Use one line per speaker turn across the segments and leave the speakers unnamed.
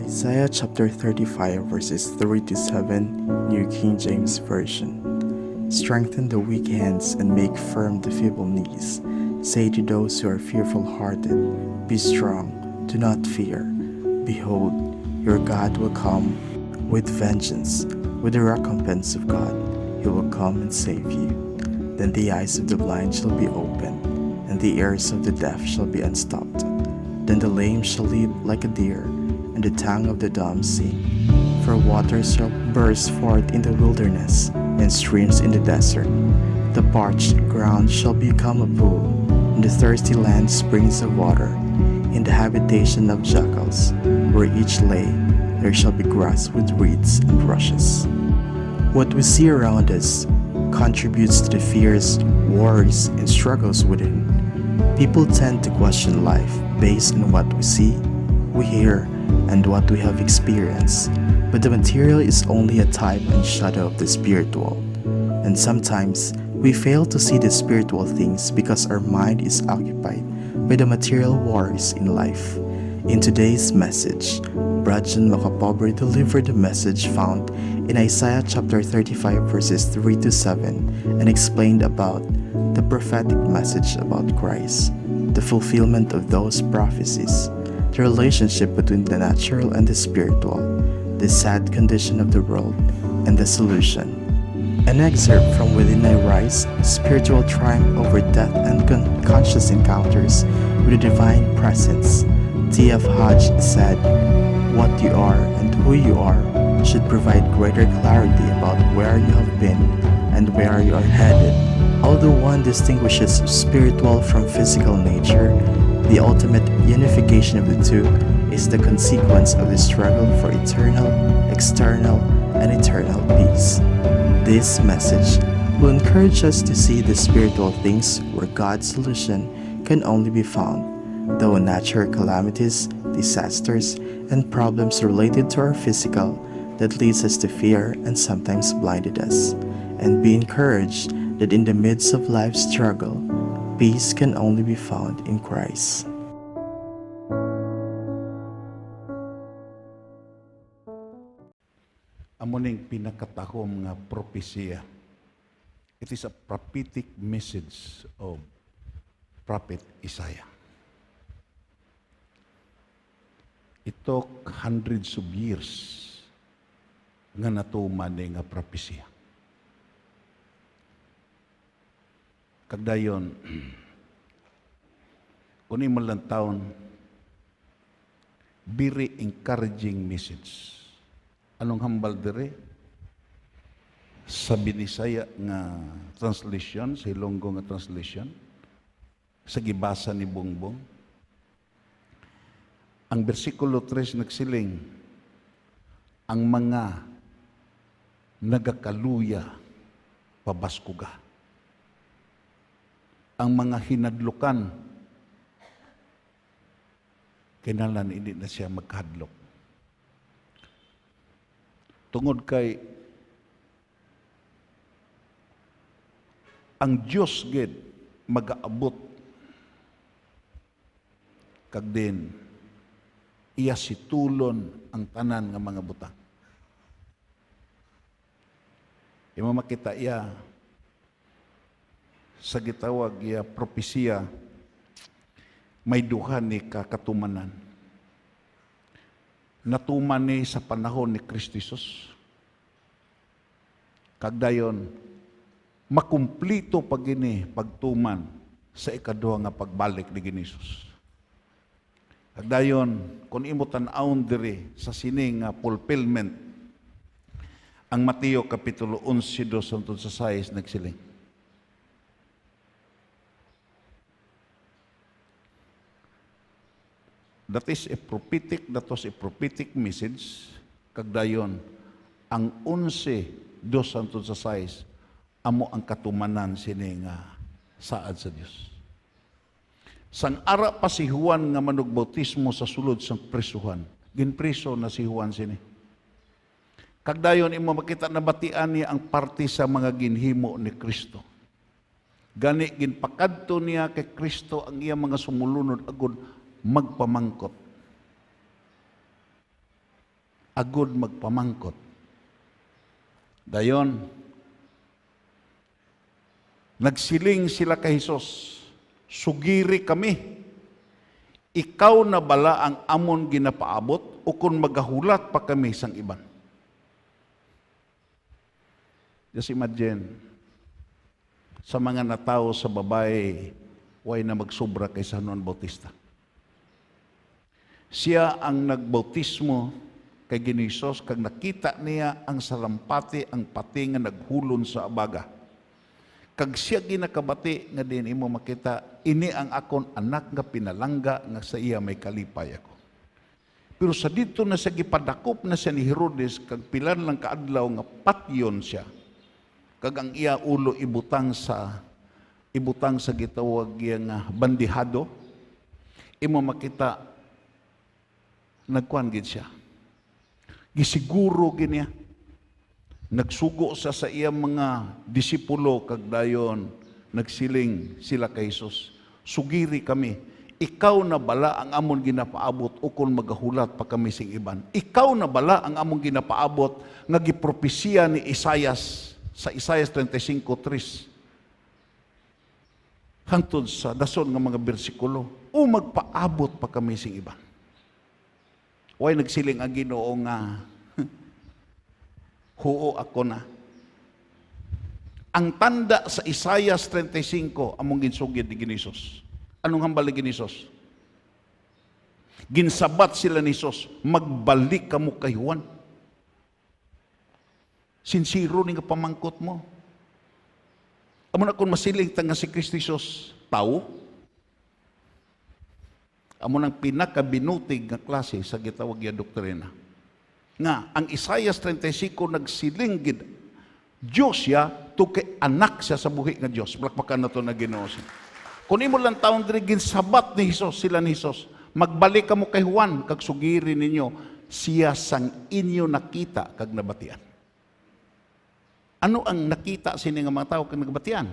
Isaiah chapter 35 verses 3 to 7, New King James Version. Strengthen the weak hands and make firm the feeble knees. Say to those who are fearful-hearted, be strong, do not fear. Behold, your God will come with vengeance, with the recompense of God. He will come and save you. Then the eyes of the blind shall be opened, and the ears of the deaf shall be unstopped. Then the lame shall leap like a deer, and the tongue of the dumb sing. For waters shall burst forth in the wilderness, and streams in the desert. The parched ground shall become a pool, and the thirsty land springs of water. In the habitation of jackals, where each lay, there shall be grass with reeds and rushes. What we see around us contributes to the fears, worries, and struggles within. People tend to question life based on what we see, we hear, and what we have experienced. But the material is only a type and shadow of the spiritual. And sometimes, we fail to see the spiritual things because our mind is occupied by the material worries in life. In today's message, Brad John Macapobre delivered the message found in Isaiah chapter 35 verses 3 to 7 and explained about the prophetic message about Christ, the fulfillment of those prophecies, the relationship between the natural and the spiritual, the sad condition of the world, and the solution. An excerpt from Within I Rise, Spiritual Triumph Over Death and Conscious Encounters with the Divine Presence. T.F. Hodge said, "What you are and who you are should provide greater clarity about where you have been and where you are headed." Although one distinguishes spiritual from physical nature, the ultimate unification of the two is the consequence of the struggle for eternal, external, and eternal peace. This message will encourage us to see the spiritual things where God's solution can only be found, though natural calamities, disasters, and problems related to our physical that leads us to fear and sometimes blinded us, and be encouraged that in the midst of life's struggle, peace can only be found in Christ.
Amuning pinakatahom nga propesya. It is a prophetic message of Prophet Isaiah. It took hundreds of years nga natuman nga propesya. Kagdayon, kung imalang taon, very encouraging message. Anong hambal dire? Sa Binisaya nga translation, sa Ilonggo nga translation, sa gibasa ni Bongbong, ang versikulo 3 nagsiling, ang mga nagakaluya pabaskuga. Ang mga hinadlukan, kinalan hindi na siya magkahadlok. Tungod kay ang Diyos gid mag-aabot kag din iya situlon ang tanan nga mga butang. Imo makita iya sa gitawag iya propesya may duha ni kakatumanan. Natuman ni sa panahon ni Kristo Jesus. Kagdayon, makumplito pagini pagtuman sa ikaduha nga pagbalik ni Jesus. Kagdayon, kung imo tan-awon diri sa sini nga fulfillment, ang Mateo Kapitulo 11, 2 hangtod sa 6 nagsiling. That was a prophetic message. Kagdayon, ang 11, 2 hangtod sa 6, amo ang katumanan sini nga saad sa Dios. Sang ara pa si Juan nga manugbautismo sa sulod sang prisuhan, ginpriso na si Juan sini. Kagdayon imo makita na batian niya ang parte sa mga ginhimo ni Kristo. Gani ginpakadto niya kay Kristo ang iyang mga sumulunod agud magpamangkot. agud magpamangkot. Dayon, nagsiling sila kay Hesus, sugiri kami, ikaw na bala ang amon ginapaabot o kung magahulat pa kami sang iban. Just imagine, sa mga natao sa babae, way na magsubra kay San Juan Bautista. Siya ang nagbautismo kay Ginisos, kag nakita niya ang salampati, ang pati nga naghulon sa abaga. Kag siya ginakabati nga din imo makita, ini ang akon anak nga pinalangga nga sa iya may kalipay ako. Pero sa dito na sa gipadakop na siya ni Herodes, kag pilan lang kaadlaw nga patyon siya, kag ang iya ulo ibutang sa gitawag nga bandihado, imo makita nagkuan gid siya. Gisiguro gid niya. Nagsugo sa iyang mga disipulo kag dayon nagsiling sila kay Jesus. Sugiri kami, ikaw na bala ang amon ginapaabot ukon magahulat pa kami sing iban. Ikaw na bala ang amon ginapaabot nga gipropesiya ni Isaias sa Isaias 35:3. Hangtod sa dason nga mga bersikulo, o magpaabot pa kami sing iban. Way nagsiling ang Ginoo nga huo ako na. Ang tanda sa Isaias 35 among ginsugid ni Ginisos. Anong hambal ni Ginisos? Ginsabat sila ni Jesus, magbalik ka mo kay Juan. Sinsiro ni nga pamangkot mo. Amo na kung masiling nga si Kristo Jesus, tao, amo nang pinakabinutig nga klase sa gitawag ya doktrina. Nga, ang Isaias 35 nagsiling gid Diyos siya, to kay anak siya sa buhi nga Diyos. Palakpakan na to na Ginoo siya. Kung imo lang taon diri ginsabat ni Hesus, sila ni Hesus, magbalik ka mo kay Juan, kag sugiri ninyo, siya sang inyo nakita kag nabatian. Ano ang nakita sini nga mga tao kag nabatian?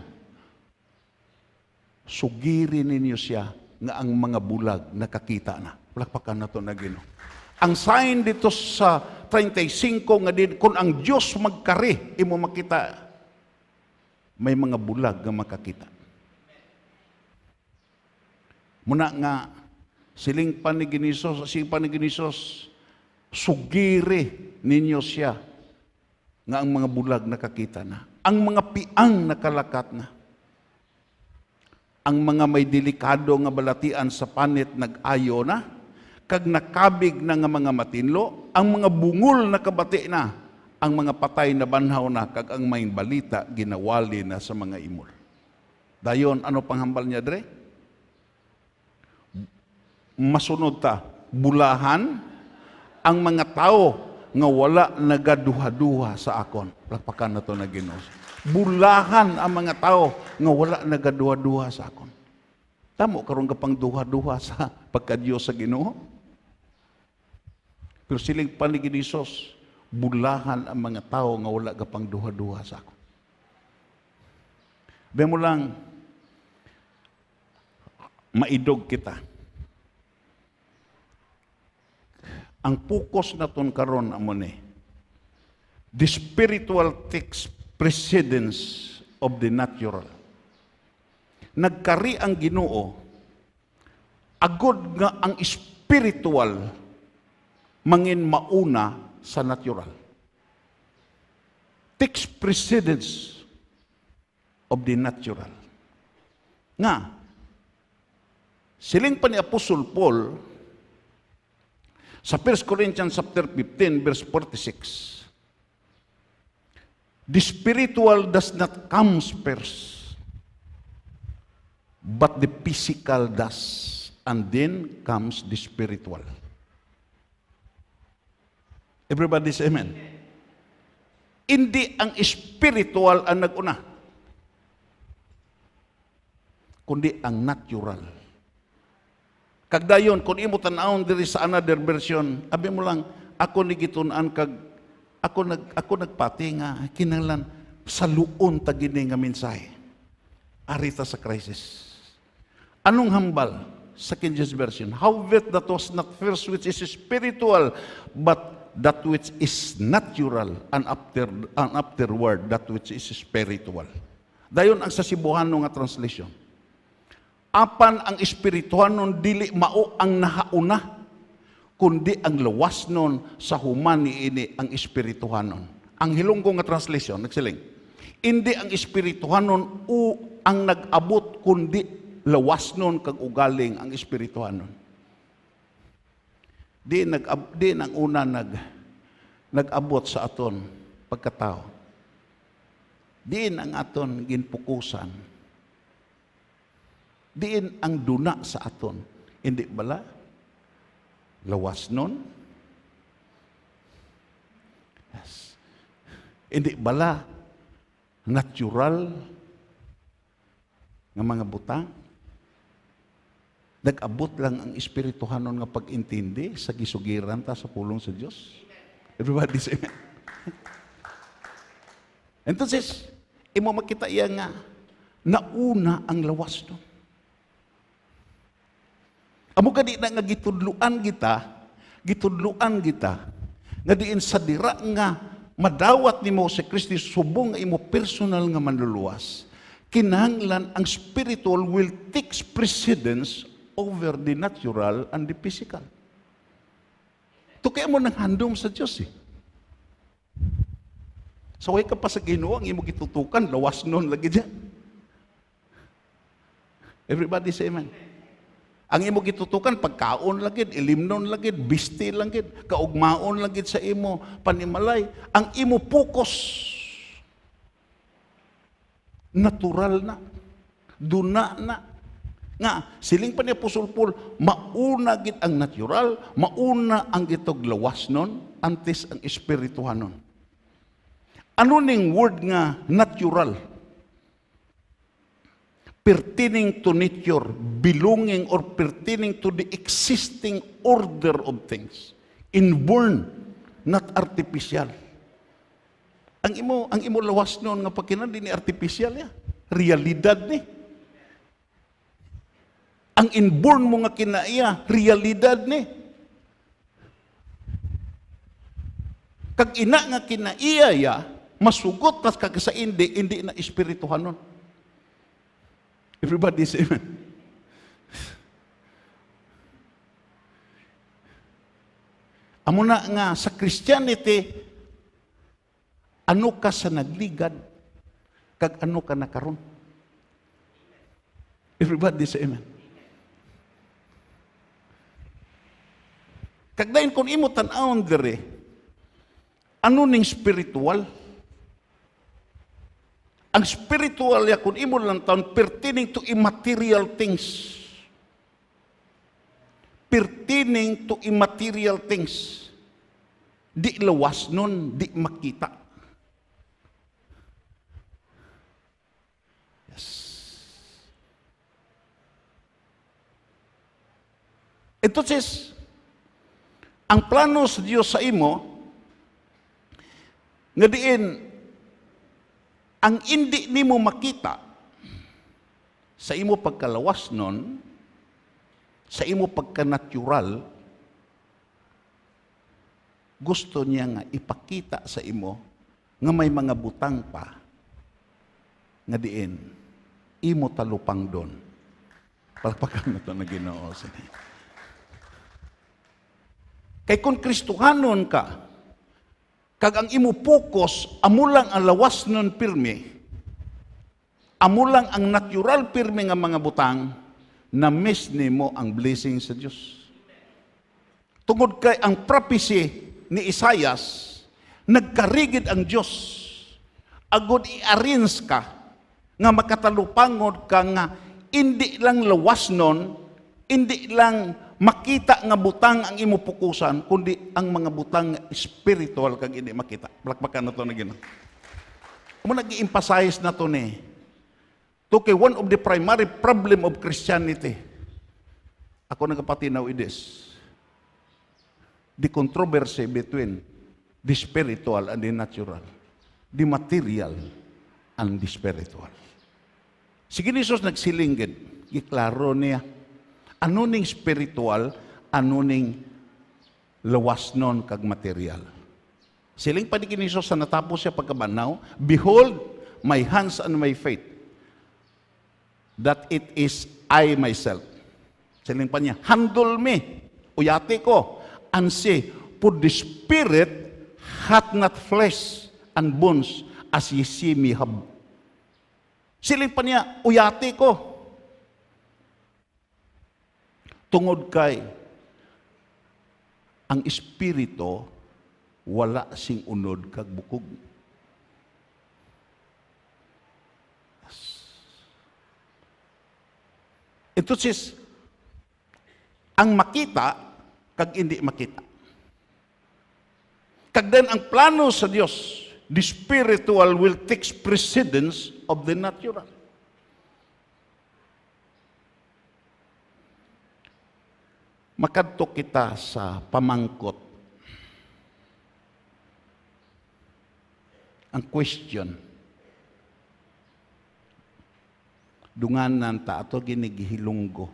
Sugiri ninyo siya nga ang mga bulag nakakita na. Palakpakan na to na Ginoo. Ang sign dito sa 35 nga din, kung ang Diyos magkari, imo makita, may mga bulag nga makakita. Muna nga, siling pa ni Ginisos, sugiri ninyo siya, nga ang mga bulag nakakita na. Ang mga piang nakalakat na. Ang mga may delikado nga balatian sa panit nag-ayo na, kag nakabig na nga mga matinlo, ang mga bungol na kabati na, ang mga patay na banhaw na, kag ang may balita ginawali na sa mga imol. Dayon, ano panghambal niya dre? Masunod ta, bulahan ang mga tao nga wala nagaduha-duha sa akon. Palakpakan na to na Ginoo. Bulahan ang mga tao nga wala nagaduha-duha sa akon. Tamo karon kapang duha-duha sa pagka-Dios sa Ginoo. Pero siling panig ni Jesus, bulahan ang mga tao nga wala kapang duha-duha sa ako. Be mo lang, maidog kita. Ang focus naton karon amo ni, the spiritual takes precedence of the natural. Nagkari ang Ginoo, agod nga ang spiritual mangin mauna sa natural. Takes precedence of the natural. Nga, siling pa ni Apostle Paul sa 1 Corinthians chapter 15 verse 46. The spiritual does not come first, but the physical does, and then comes the spiritual. Everybody say amen. Hindi ang spiritual ang nag-una, kundi ang natural. Kagdayon, kung imo tan-awon diri sa another version, abi mo lang, ako ni gitun-an kag ako nagpati nga kinahanglan sa luon ta gini nga mensahe. Arita sa crisis. Anong hambal sa King James version? Howbeit that was not first which is spiritual, but that which is natural, and afterward that which is spiritual. Dayon ang sa Cebuano nga translation. Apan ang espirituhanon dili mao ang nahauna, kundi ang lawas nun sa human niini ang espirituhanon. Ang Hilonggo nga translation, nagsiling, hindi ang espirituhanon ang nag-abot, kundi lawas nun kag ugaling ang espirituhanon. Di ang una nag-abot sa aton pagkatao. Diin ang aton ginpukusan. Diin ang duna sa aton. Hindi bala? Lawas nun? Yes. Hindi bala natural nga mga butang? Nag-abot lang ang espirituhanon nga pag-intindi sa gisugiran ta sa pulong sa Diyos. Everybody say amen. Entonces, imo makita iya nga nauna ang lawas no. Amo gadi na nga gitudluan kita nga diin sa dira nga madawat nimo si Kristo subong nga imo personal nga manluluwas. Kinahanglan ang spiritual will take precedence over the natural and the physical. Ito kaya mo nang handom sa Diyos eh. Saway ka pa sa Ginoo, ang imo gitutukan, lawas nun lagi dyan. Everybody say amen. Ang imo gitutukan, pagkaon lagi, ilimnon lagi, bisti lagi, kaugmaon lagi sa imo, panimalay. Ang imo focus, natural na, duna na. Nga, siling pa ni Apostol Paul, mauna gid ang natural, mauna ang gitog lawas nun, antes ang espirituhanon. Ano ning word nga natural? Pertaining to nature, belonging or pertaining to the existing order of things. Inborn, not artificial. Ang imo lawas nun nga pagkinan ni artificial ya. Realidad ni. Ang inborn mo nga kinaiya, realidad ni. Kag ina nga kinaiya ya, masugot tas kag sa hindi na espirituhanon. Everybody say amen. Amo na nga sa Christianity, ano ka sa nagligad, kag ano ka nakaron. Everybody say amen. Kag dayon kung imo tan-awon dire, ano ning spiritual? Ang spiritual ya kung imo lang taon pertaining to immaterial things. Pertaining to immaterial things. Di lawas nun, di makita. Yes. Entonces, ang plano sa Diyos sa imo, nga diin, ang hindi nimo makita sa imo pagkalawas nun, sa imo pagka-natural, gusto niya nga ipakita sa imo nga may mga butang pa nga diin, imo talupang doon. Palpakan na ito na Ginoo. Kay kung Kristohanon ka, kag ang imo focus, amo lang ang lawas nun pirmi, amo lang ang natural pirmi nga mga butang, na miss nimo ang blessing sa Diyos. Tungod kay ang prophecy ni Isaias, nagkarigid ang Diyos, agod i-arrange ka, nga makatalupangod ka nga, hindi lang lawas nun, hindi lang makita nga butang ang imo pukusan, kundi ang mga butang spiritual kag hindi makita. Plakpakan na to na Ginoo. Amo nag-emphasize na to ni. To kay one of the primary problem of Christianity. Ako nagapatinaw this. The controversy between the spiritual and the natural. The material and the spiritual. Sige ni Jesus nagsilinggid. Giklaro niya. Ano ning spiritual, ano ning lawas nun kag material. Siling pa ni kiniso sa natapos siya pagkabanaw, behold, my hands and my feet, that it is I myself. Siling pa niya, handle me, uyati ko, and say, for the Spirit hath not flesh and bones as ye see me have. Siling pa niya, uyati ko. Tungod kay, ang Espiritu, wala sing unod kag bukog. Entonces, ang makita, kag hindi makita. Kag then ang plano sa Dios, the spiritual will take precedence of the natural. Makadto kita sa pamangkot. Ang question, dunganan ta ato ginigihilunggo.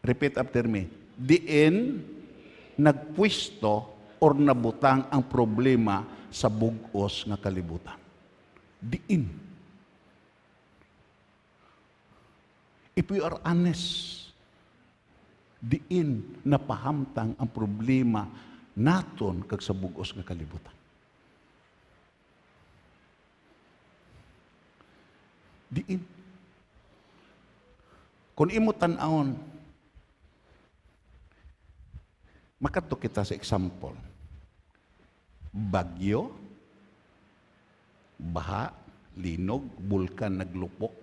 Repeat after me. Diin nagpwesto or nabutang ang problema sa bug-os nga kalibutan. Diin. If we are honest, diin napahamtang ang problema naton kag sa bug-os nga kalibutan. Diin. Kung imo tan-awon, makadto kita sa example. Bagyo, baha, linog, bulkan naglupok,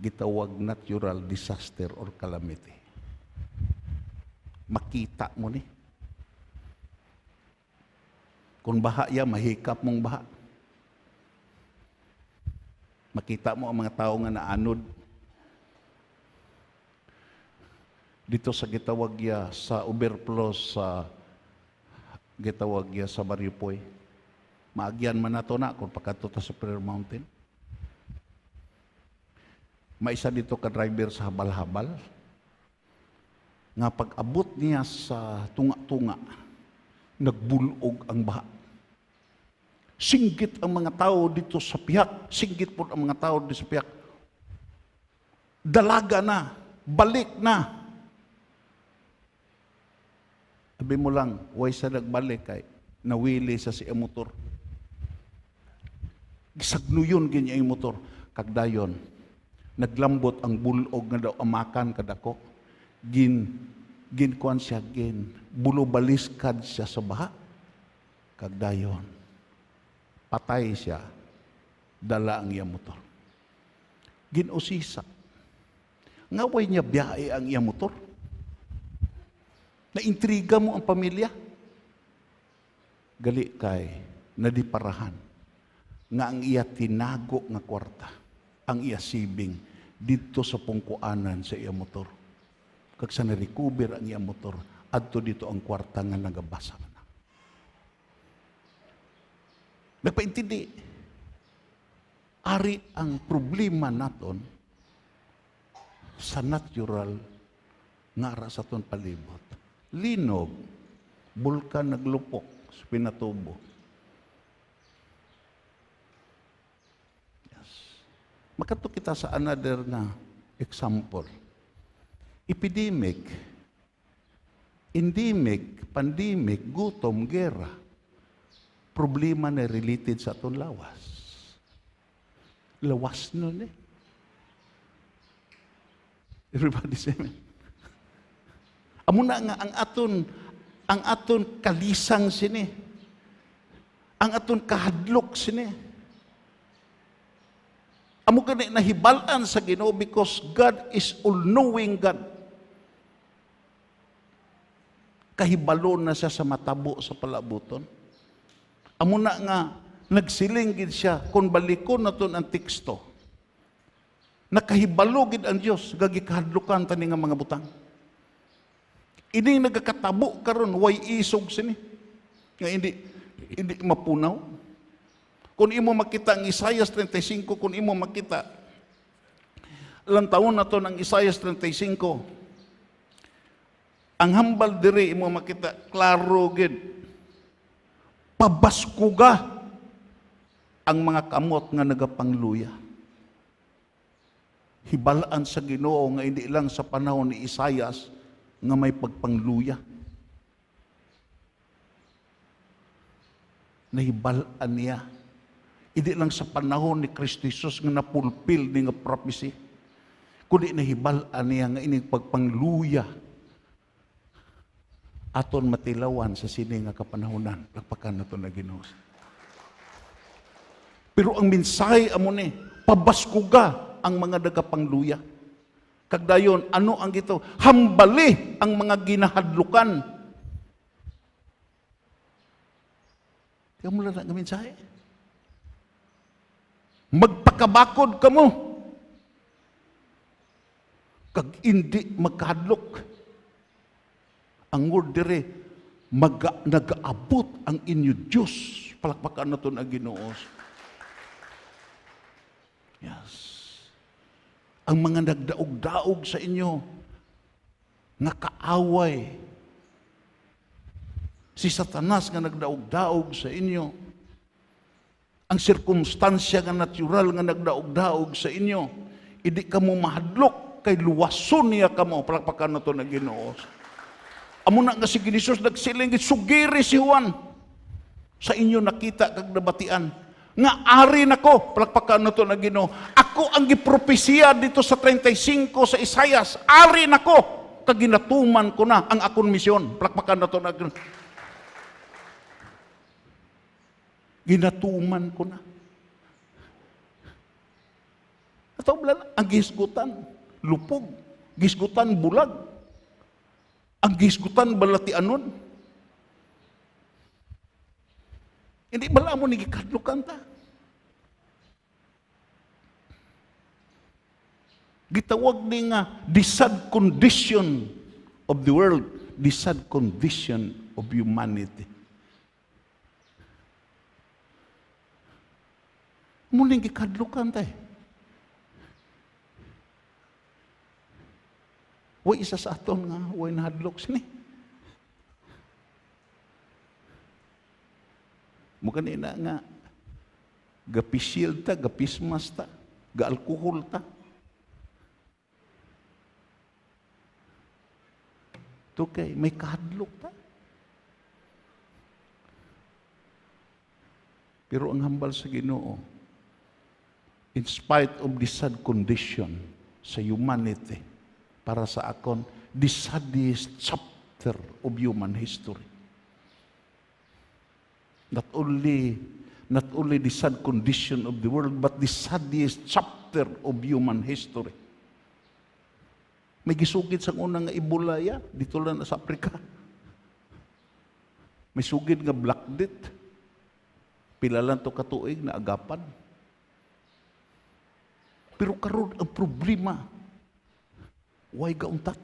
gitawag natural disaster or calamity. Makita mo ni. Kung baha ya, mahikap mong baha. Makita mo ang mga tao nga naanod. Dito sa gitawag ya sa overflow sa gitawag ya sa Mariupoy. Maagyan man nato na kung pagkadto ta sa Prayer Mountain. Maisa dito ka driver sa habal-habal. Nga pag-abot niya sa tunga-tunga, nagbulog ang baha. Singgit ang mga tao dito sa pihak. Singgit po ang mga tao dito sa pihak. Dalaga na. Balik na. Sabi mo lang, way sa nagbalik kay nawili sa siya motor. Gisagnuyon ganyan yung motor. Kagdayon, naglambot ang bulog nga daw amakan kadako. Ginkuan siya, bulubaliskad siya sa baha. Kagdayon, patay siya, dala ang iyang motor. Ginusisa. Ngaway niya biyahe ang iyang motor. Naintriga mo ang pamilya. Gali kay, nadiparahan. Nga ang iya tinago nga kwarta. Ang iya sibing dito sa pungkuanan sa iyang motor. Kag sa na-recover ang iyang motor, adto dito ang kwarta nga nagabasa na. Nagpaintindi. Ari ang problema naton sa natural nga ara sa aton palibot. Linog, bulkan naglupok sa Pinatubo. Yes. Makato kita sa another na example. Epidemic, endemic, pandemic, gutom, gera. Problema na related sa aton lawas. Lawas nun eh. Everybody say amen. Amo na nga ang aton kalisang sini. Ang aton kahadlok sini. Amo gani nahibalan sa Ginoo because God is all-knowing God. Kahibalo na siya sa matabo sa palabuton. Amo na nga nagsiling gid siya kung balikon naton ang teksto. Nakahibalo gid ang Dios gagikahadlukan tani nga mga butang. Ini nagakatabo karon way isog sini. Nga hindi mapunaw. Kung imo makita ang Isaiah 35, kung imo makita ilang taon na to ng Isaiah 35, Ang hambal diri imo makita klaro gid. Pabaskuga ang mga kamot nga nagapangluya. Hibalaan sa Ginoo nga hindi lang sa panahon ni Isaias nga may pagpangluya. Nahibalaan niya. Hindi lang sa panahon ni Kristo Jesus nga napulpil ni nga prophecy. Kundi nahibalaan niya nga ining pagpangluya aton matilawan sa sini nga kapanahonan. Pagpakan nato na Ginoo. Pero ang mensahe amo ni, pabaskuga ang mga nagapangluya. Kagdayon, ano ang gito? Hambali ang mga ginahadlukan. Tiyan mo lang ang mensahe. Magpakabakod ka mo. Kag hindi magkahadlok. Ang word dire, nag-aabot ang inyo Diyos. Palakpakan na ito na Ginoo. Yes. Ang mga nagdaog-daog sa inyo, nga kaaway, si Satanas nga nagdaog-daog sa inyo, ang sirkumstansya nga natural nga nagdaog-daog sa inyo, hindi ka mo mahadlok, kay luwason niya ka mo, palakpakan na ito na Ginoo. Amo na nga si Jesus nagsiling, sugiri si Juan, sa inyo nakita kag nabatian, nga ari nako, palakpakan na ito na Ginoo. Ako ang gipropesiya dito sa 35 sa Isaias, ari nako, kag ginatuman ko na ang akong misyon. Palakpakan na ito na Ginoo. Ginatuman ko na. At ang gisgutan, lupog. Gisgutan, bulag. Ang gisgutan, balatianon. Hindi bala mo nagikadlukan ta. Gitawag ni nga, the sad condition of the world, the sad condition of humanity. Muling gikadlukan tayo. Way isa sa aton nga, way nahadlok sini. Mukha na nga, gapisil ta, gapismas ta, ga-alkohol ta. Ito kay, may kahadlok ta. Pero ang hambal sa Ginoo, in spite of the sad condition sa humanity, para sa akon, the saddest chapter of human history. Not only the sad condition of the world, but the saddest chapter of human history. May gisugid sa unang nga Ebola dito lang sa Africa. May sugid nga Black Death. Pila lang to katuig na agapan. Pero karon ang problema, why gauntat?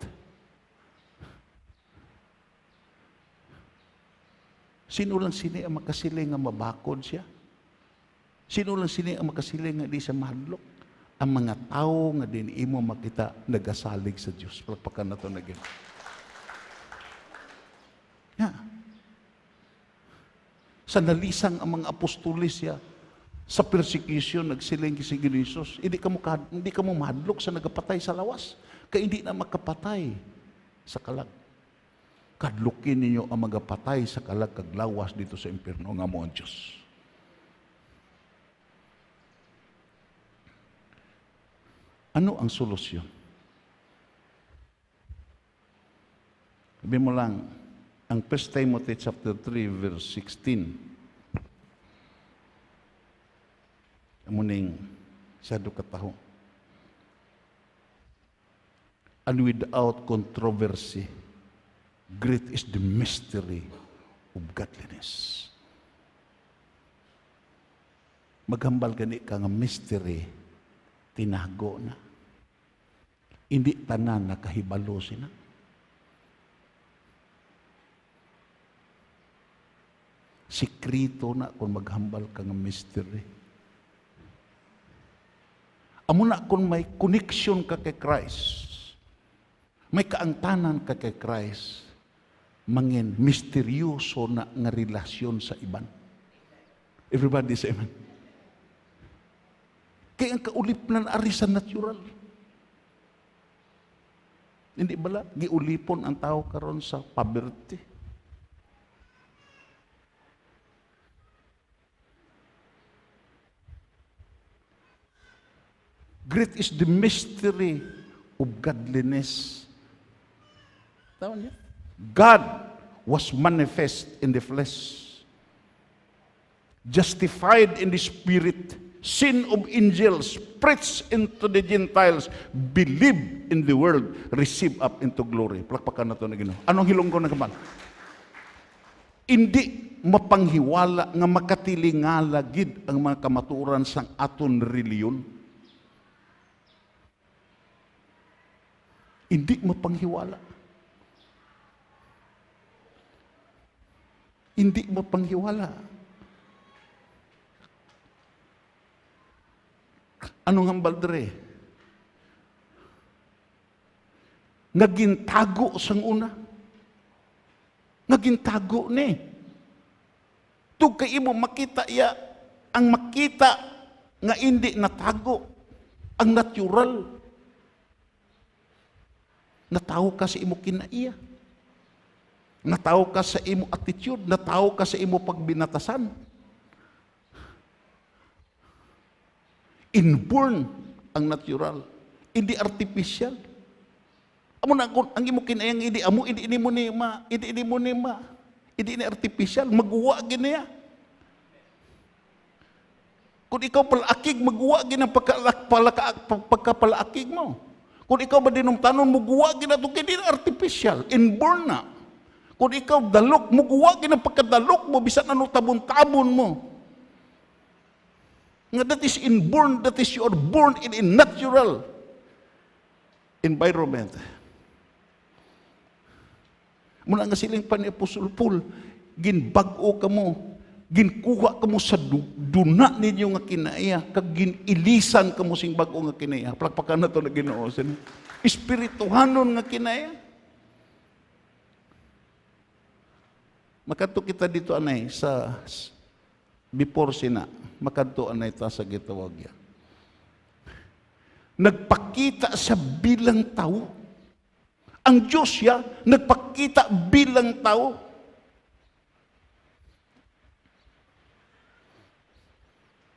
Sino lang sini ang makasiling nga mabakod siya? Sino lang sini ang makasiling nga di siya mahadlok? Ang mga tao nga din imo makita nagasalig sa Diyos. Palakpakan na ito na gina. Yeah. Sa nalisang ang mga apostolis siya, sa persecution, nagsiling si Jesus, hindi ka mo mahadlok sa nagapatay sa lawas. Kaya hindi na makapatay sa kalag. Kadlukin ninyo ang magapatay sa kalag kag lawas dito sa impyerno nga mo ang Diyos. Ano ang solusyon? Sabi mo lang, ang 1 Timothy chapter 3 verse 16. Amuning sa kataho. And without controversy, great is the mystery of godliness. Maghambal gani ka nga mystery, tinago na. Hindi tanan nakahibalo sina. Sikrito na kung maghambal ka nga mystery. Amo na kung may connection ka kay Christ, May kaangtanan ka kay Christ, mangin misteryoso na nga relasyon sa iban. Everybody say amen. Kaya ang kaulipnan ari sa natural. Hindi bala, giulipon ang tao karon sa poverty. Great is the mystery of godliness. Tahu niyo? God was manifest in the flesh, justified in the spirit, sin of angels, preached into the Gentiles, believe in the world, receive up into glory. Palakpakan na ito na Ginoo. Anong hilonggo na kaman? Hindi mapanghiwala nga makatilingala gid ang mga kamaturan sang aton reliyon. Hindi mapanghiwala. Hindi mapanghiwala. Anong hambal dere? Nagintago sang una. Nagintago ni. Tug kay imo makita iya, ang makita nga hindi natago, ang natural. Natawo ka sa imo kinaiya. Natawo ka sa imo attitude, natawo ka sa imo pagbinatasan. Inborn ang natural, hindi artificial. Amo na ang imo kinayang hindi amo, hindi mo ni ma, hindi ni artificial, magwa giniya. Kung ikaw palaakig, magwa gina pagkapalaakig mo. Kung ikaw ba dinong tanon, magwa gina ito, hindi na artificial, inborn na. Kung ikaw dalok, magwa gina pagkadalok mo, bisan ano tabon-tabon mo. Nga that is inborn, that is you are born in a natural environment. Muna nga siling pa ni Apostle Paul, ginbag-o ka mo, ginkuha ka mo sa duna ninyo nga kinaya, kag ginilisan ka mo sing bag-o nga kinaya. Palakpakan na ito na Ginoo. Espirituhanon nga kinaya. Makadto kita dito anay sa before sina, makadto anay ta sa gitawag ya. Nagpakita sa bilang tao. Ang Diyos ya, nagpakita bilang tao.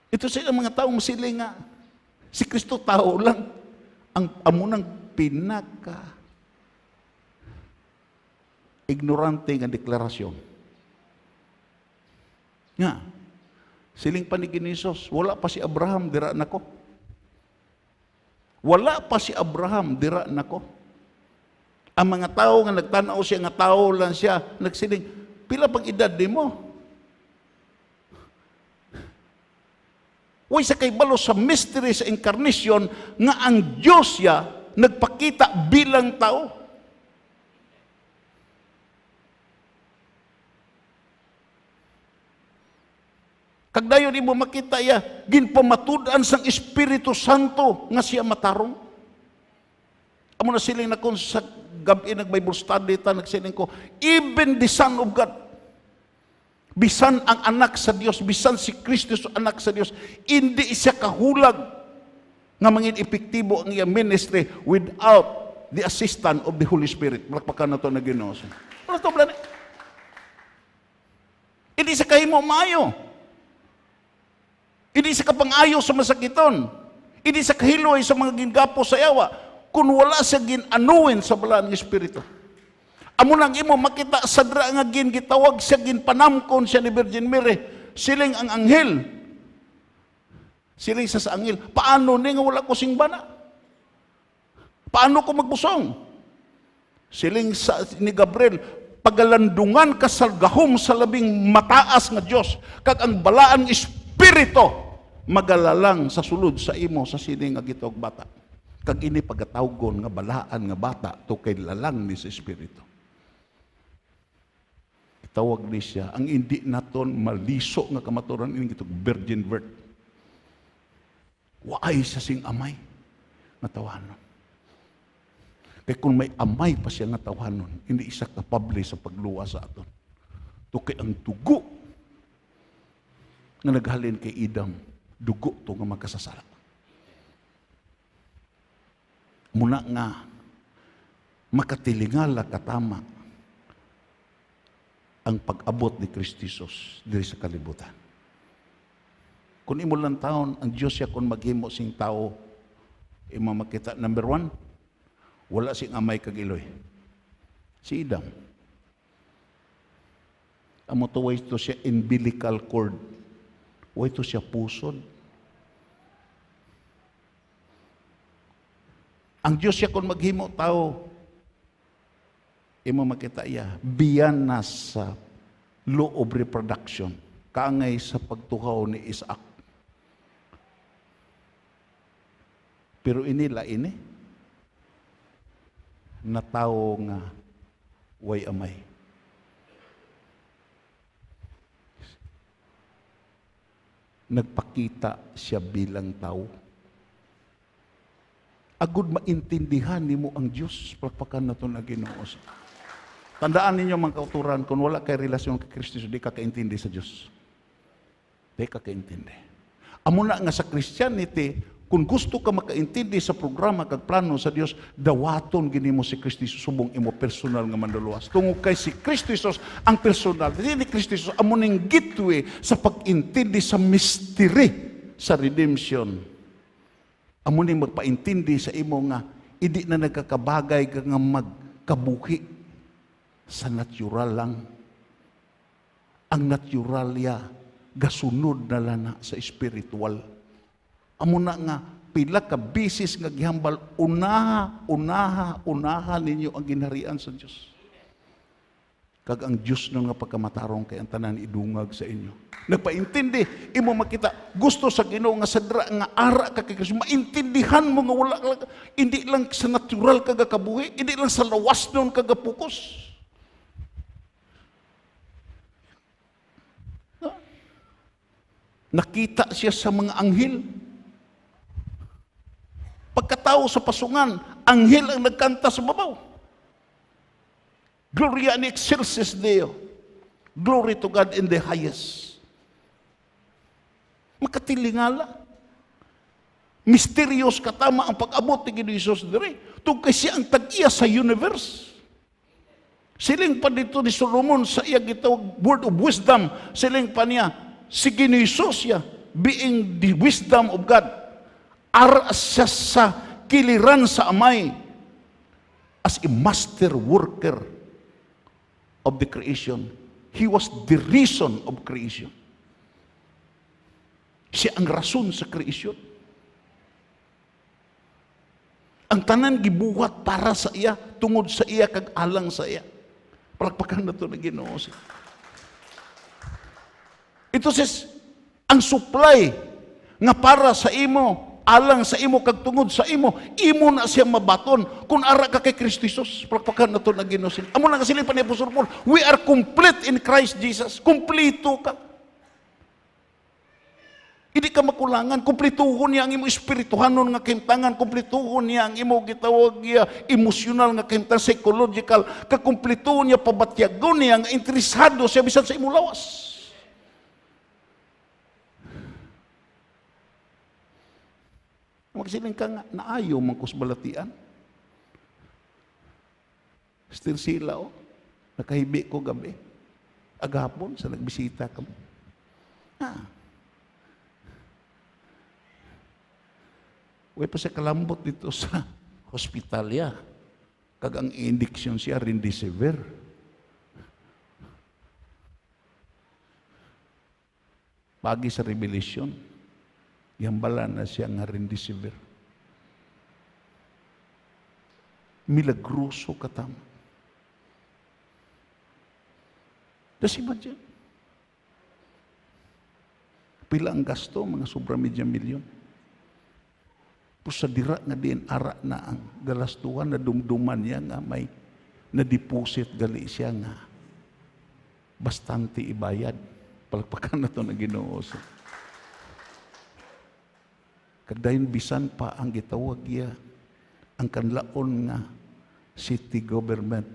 Ito sa mga taong siling nga, si Kristo tao lang, ang amunang pinaka ignorante nga deklarasyon. Nga, siling pa ni Ginisos, wala pa si Abraham, dira nako. Wala pa si Abraham, dira nako. Ang mga tao nga nagtanaw siya, nga tao lang siya, nagsiling, pila pang edad di mo? Way sa kaybalo sa mystery sa incarnation nga ang Diyos ya nagpakita bilang tao. Kagdayon imo makita ya ginpamatudan sang Espiritu Santo nga siya matarong. Amo na siling na kung sa gabi nag-Bible study ta nagsiling ko, even the Son of God, bisan ang anak sa Dios, bisan si Kristo anak sa Dios, hindi siya kahulag nga mangin epektibo ang iya ministry without the assistance of the Holy Spirit. Malakpakan na ito na Ginoo. Ano ito ba? Hindi sa kahimo maayo. Hindi sa kapangayo sa masakiton. Hindi sa kahiloy sa mga gingapo sa yawa. Kung wala sa ginanuin sa balaan ng Espiritu. Amo nang imo makita sa dra nga gitawag siya ginpanamkon siya ni Virgin Mary, siling ang anghel. Siling sa anghel, paano ni nga wala ko singbana? Paano ko magbusong? Siling sa ni Gabriel, pagalandungan ka sa gahom sa labing mataas nga Dios, kag ang balaan Espiritu magalalang sa sulod sa imo sa sining nga gitawag bata. Kag ini pagatawgon nga balaan nga bata to kay lalang ni sa Espiritu. Tawag ni siya, ang hindi naton maliso nga kamaturan ini gitog virgin birth. Waay sa sing amay nga tawanon. Kaya kung may amay pa siya nga tawhanon, hindi isa kapable sa pagluwa sa aton. To kay ang dugo nga naghalin kay Idam, dugo to nga magkasasala. Muna nga, makatilingala katama ang pag-abot ni Kristo Jesus diri sa kalibutan. Kung imo lang taon, ang Diyos siya kung maghimo sing tao, imo makita, number 1, wala sing amay kag iloy. Si Idam. Amo to way to siya umbilical cord. Way to siya pusod. Ang Diyos siya kung maghimo tao, imo makita iya, biyan na sa law of reproduction, kaangay sa pagtuhaw ni Isaac. Pero inila ini, na tao nga way amay. Nagpakita siya bilang tao. Agud maintindihan nimo ang Diyos, palpakan na ito na Ginoo. Tandaan ninyo mga kauturan, kung wala kay relasyon kay Kristo, di ka kaintindi sa Diyos. Di ka kaintindi. Amo na nga sa Christianity, kung gusto ka makaintindi sa programa kag plano sa Dios, dawaton gini mo si Kristo subong imo personal nga manluluwas. Tungod kay si Kristo Jesus ang personal. Dili ni Kristo Jesus amo ning gateway sa pag-intindi sa mystery sa redemption. Amo ning magpaintindi sa imo nga idi na nagkakabagay ka nga magkabuhi sa natural lang. Ang natural ya gasunod na lana sa spiritual. Amo na nga, pila ka bisis nga gihambal, unaha ninyo ang ginharian sa Diyos. Kag ang Diyos nun nga pagkamatarong kay ang tanan idungag sa inyo. Nagpaintindi, imo makita, gusto sa Ginoo nga sadra nga ara ka kay Kristo, maintindihan mo nga wala ka, hindi lang sa natural kagakabuhi, hindi lang sa lawas nun kagapukos. Nakita siya sa mga anghel. Pagkatao sa pasungan, anghel ang nagkanta sa babaw. Gloria in excelsis Deo. Glory to God in the highest. Makatilingala. Mysterious katama ang pag-abot ni Jesus diri. Tugkay siya ang tag-iya sa universe. Siling pa dito ni Solomon sa iya gitawag word of wisdom. Siling pa niya, si Jesus siya, being the wisdom of God. Ara siya sa kiliran sa amay as a master worker of the creation. He was the reason of creation. Siya ang rason sa creation. Ang tanan gibuhat para sa iya, tungod sa iya, kag alang sa iya. Palakpakan na ito na Ginoo. Ito says, ang supply nga para sa imo, alang sa imo kag tungod sa imo na siya mabaton kung ara ka kay Kristo Jesus. Palakpakan na ito na Ginoo. Amo na kasi pa ni Apostol Paul, we are complete in Christ Jesus. Kumplito ka. Hindi ka makulangan. Kumplituhon niya ang imo espirituhanon nga kahimtangan. Kumplituhon niya ang imo gitawag niya emosyonal nga kahimtangan, psychological. Kakumplituhon niya, pabatyagon niya nga interesado siya bisan sa imo lawas. Magsiling ka nga, naayo mangkus balatian. Still sila, nakahibi ko gabi. Agapon, sa nagbisita ka mo. Uy pa siya kalambot dito sa hospitalya. Kag ang indiksyon siya, Remdesivir. Pagi sa Revelation, yambala na siya nga Remdesivir. Milagroso katama. Dasi ba dyan? Pila ang gasto, mga sobra media milyon. Sa dira nga din ara na ang galastuhan na dumduman niya nga may na-deposit gali siya nga bastante ibayad. Palakpakan na ito na Ginoo. Kagdayon bisan pa ang gitawag niya ang kanlaon nga city government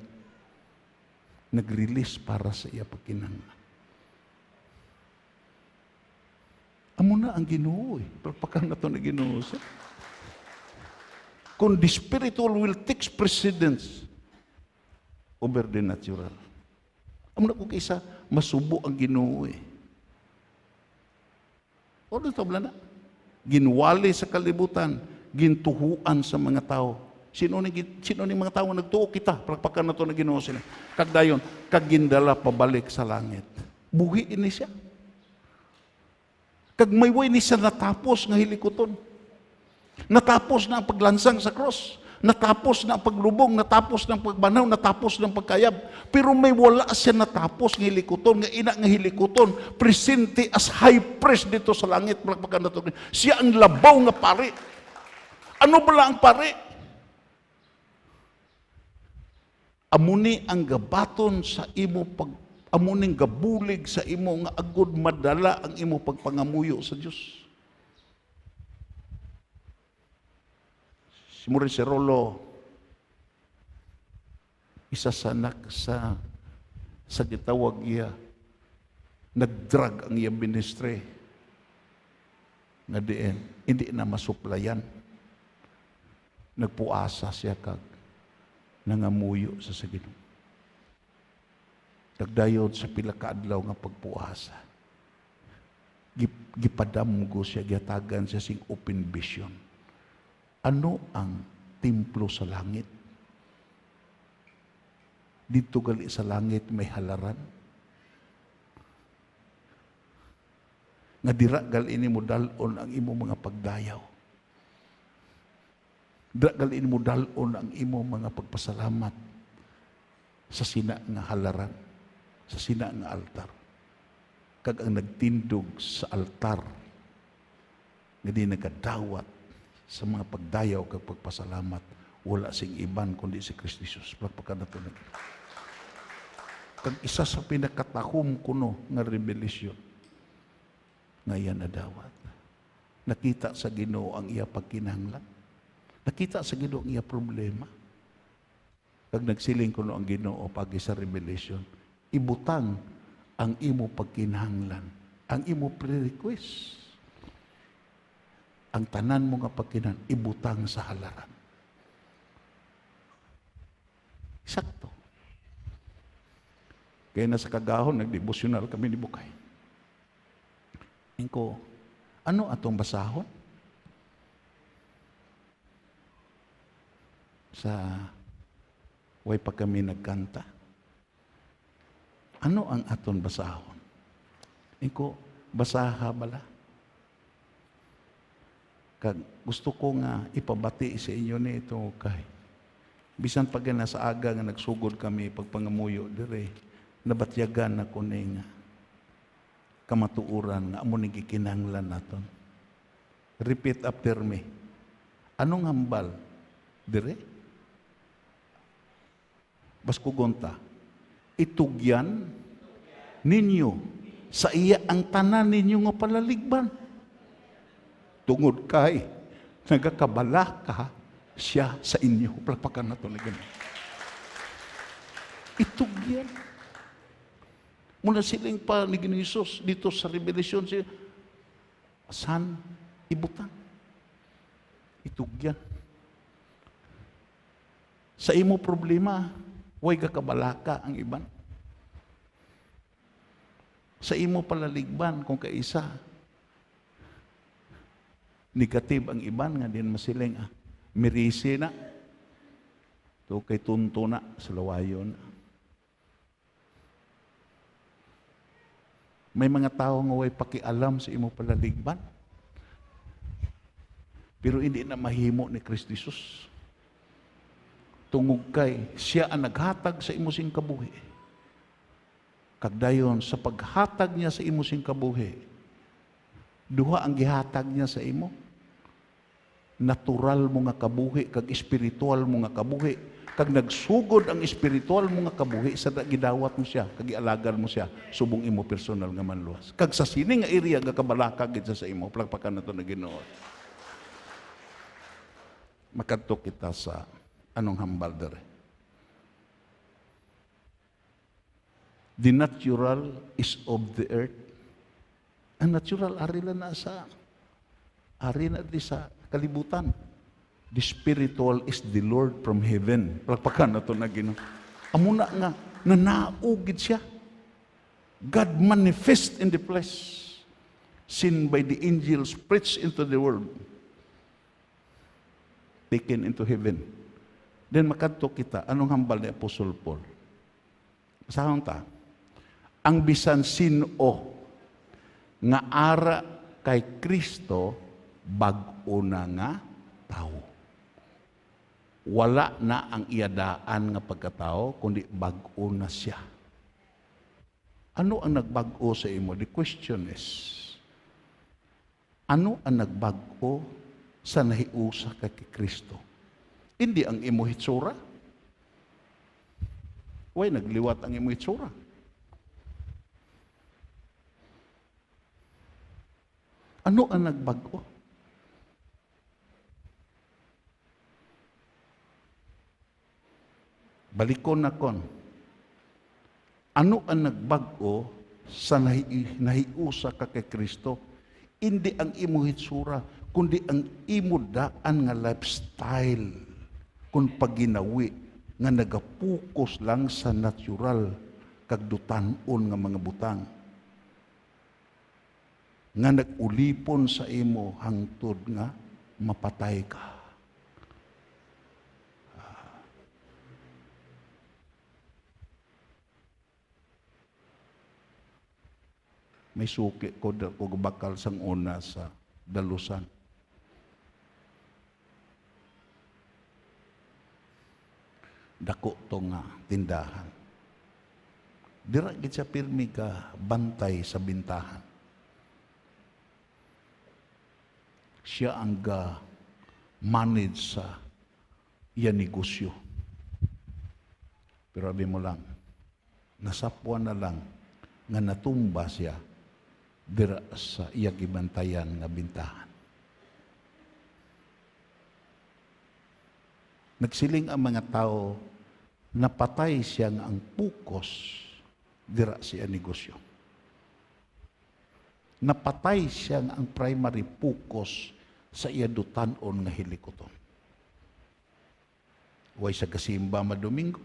nag-release para sa iya pagkinahanglan. Amo na ang Ginoo eh. Palpakan na ito na Ginoo siya. Kung the spiritual will take precedence over the natural. Amo na kung isa, masubo ang Ginoo eh. O dito na. Ginwali sa kalibutan, gintuhuan sa mga tao. Sino ni mga tao nagtuo kita? Palpakan na ito na Ginoo sila. Kagdayon, kagindala pabalik sa langit. Buhi ini siya. Kag may way ni siya natapos nga hilikoton. Natapos na ang paglansang sa cross. Natapos na ang paglubong, natapos na ang pagbanaw, natapos na ang pagkayab. Pero may wala siya natapos nga hilikoton, nga ina nga hilikoton, presente as high priest dito sa langit. Palpakan na ito. Siya ang labaw nga pari. Ano bala ang pari? Amuni ang gabaton sa imo amuning gabulig sa imo nga agud madala ang imo pagpangamuyo sa Dios. Si Maurice Rolo, isa sa sa gitawag iya, nagdrag ang iya ministry nga diin, hindi na masuplayan. Nagpuasa siya kag nangamuyo sa Ginoo. Dagdayon sa pila ka adlaw nga pagpuasa. Gipadamgo siya, gihatagan siya sing open vision. Ano ang templo sa langit? Dito gali sa langit may halaran. Nga dira gali ini mo dalon ang imo mga pagdayaw. Dira ini mo dalon ang imo mga pagpasalamat sa sina nga halaran, sa sina nga altar. Kag ang nagtindog sa altar nga di nagkadawat sa mga pagdayaw kag pagpasalamat, wala sing iban kundi si Kristo Jesus. Palakpakan nato na. Kag isa sa pinakatahom kuno nga rebelisyon ngayon na dawat. Nakita sa Ginoo ang iya pagkinahanglan. Nakita sa Ginoo ang iya problema. Kag nagsiling kuno ang Ginoo pagi sa revelation, ibutang ang imo pagkinahanglan, ang imo pre-request. Ang tanan mo nga pagkinahanglan, ibutang sa halaran. Sakto. Kaya na sa kagahon, nagdevosyonal kami ni Bukay. Ingko, ano atong basahon? Sa way pa kami nagkanta. Ano ang aton basahon? Ingko, basaha bala. Kag gusto ko nga ipabati sa inyo ni ito kay. Bisan pag nasa aga nga nagsugod kami pagpangamuyo dire, nabatyagan na ko nga kamatuuran nga amo ni gikinahanglan naton. Repeat after me. Anong hambal dire? Baskugonta. Itugyan ninyo sa iya ang tanan ninyo nga palaligban. Tungod kay nagakabala ka siya sa inyo. Palakpakan na ito. Itugyan. Muna siling pa ni Jesus dito sa revelasyon siya. San ibutang? Itugyan. Sa imo problema, way gakabalaka ang iban. Sa imo palaligban, kung kaisa, negative ang iban, nga din masiling, mirisi na. Ito kay tunto na, sa lawayon. May mga tao nga way pakialam sa imo palaligban. Pero hindi na mahimo ni Kristo Jesus. Tungog kay siya ang naghatag sa imo sing kabuhi. Kagdayon sa paghatag niya sa imo sing kabuhi, duha ang gihatag niya sa imo. Natural mo nga kabuhi kag espiritual mo nga kabuhi. Kag nagsugod ang espiritual mo nga kabuhi sa gidawat mo siya, kag ialagan mo siya subong imo personal nga manluwas. Kag sa sini nga area nga kabalaka gid sa imo, palakpakan nato na Ginoo. Makadto kita sa anong hambal dere. The natural is of the earth. Ang natural, ari lang na sa kalibutan. The spiritual is the Lord from heaven. Palakpakan na ito na Ginoo. Amuna nga, nanaugid siya. God manifest in the flesh. Seen by the angels, preached into the world. Taken into heaven. Then makadto kita, anong hambal ni Apostol Paul? Masahon ta, ang bisan sino nga ara kay Kristo, bag-o na nga tao. Wala na ang iadaan nga pagkatao, kundi bag-o na siya. Ano ang nagbag-o sa imo? The question is, ano ang nagbag-o sa nahiusa kay Kristo? Hindi ang imo hitsura. Way nagliwat ang imo hitsura. Ano ang nagbag-o? Balikon na kon. Ano ang nagbag-o sa nahiusa ka kay Kristo? Hindi ang imo hitsura, kundi ang imo daan nga lifestyle. Kung paginawi nga nagapokus lang sa natural kagdutanon nga mga butang. Nga nagulipon sa imo hangtod nga mapatay ka. May suki ko bakal sang una sa dalusan. Dako to nga tindahan. Dira gid sa pirmi ka bantay sa bintahan. Siya ang manage sa iya negosyo. Pero abi mo lang, nasapwan na lang nga natumba siya dira sa iya gibantayan nga bintahan. Nagsiling ang mga tao, napatay siya nga ang pukos dira sa iya negosyo. Napatay siya nga ang primary pukos sa iya dutanon nga hilikoton. Way sa kasimba madomingo.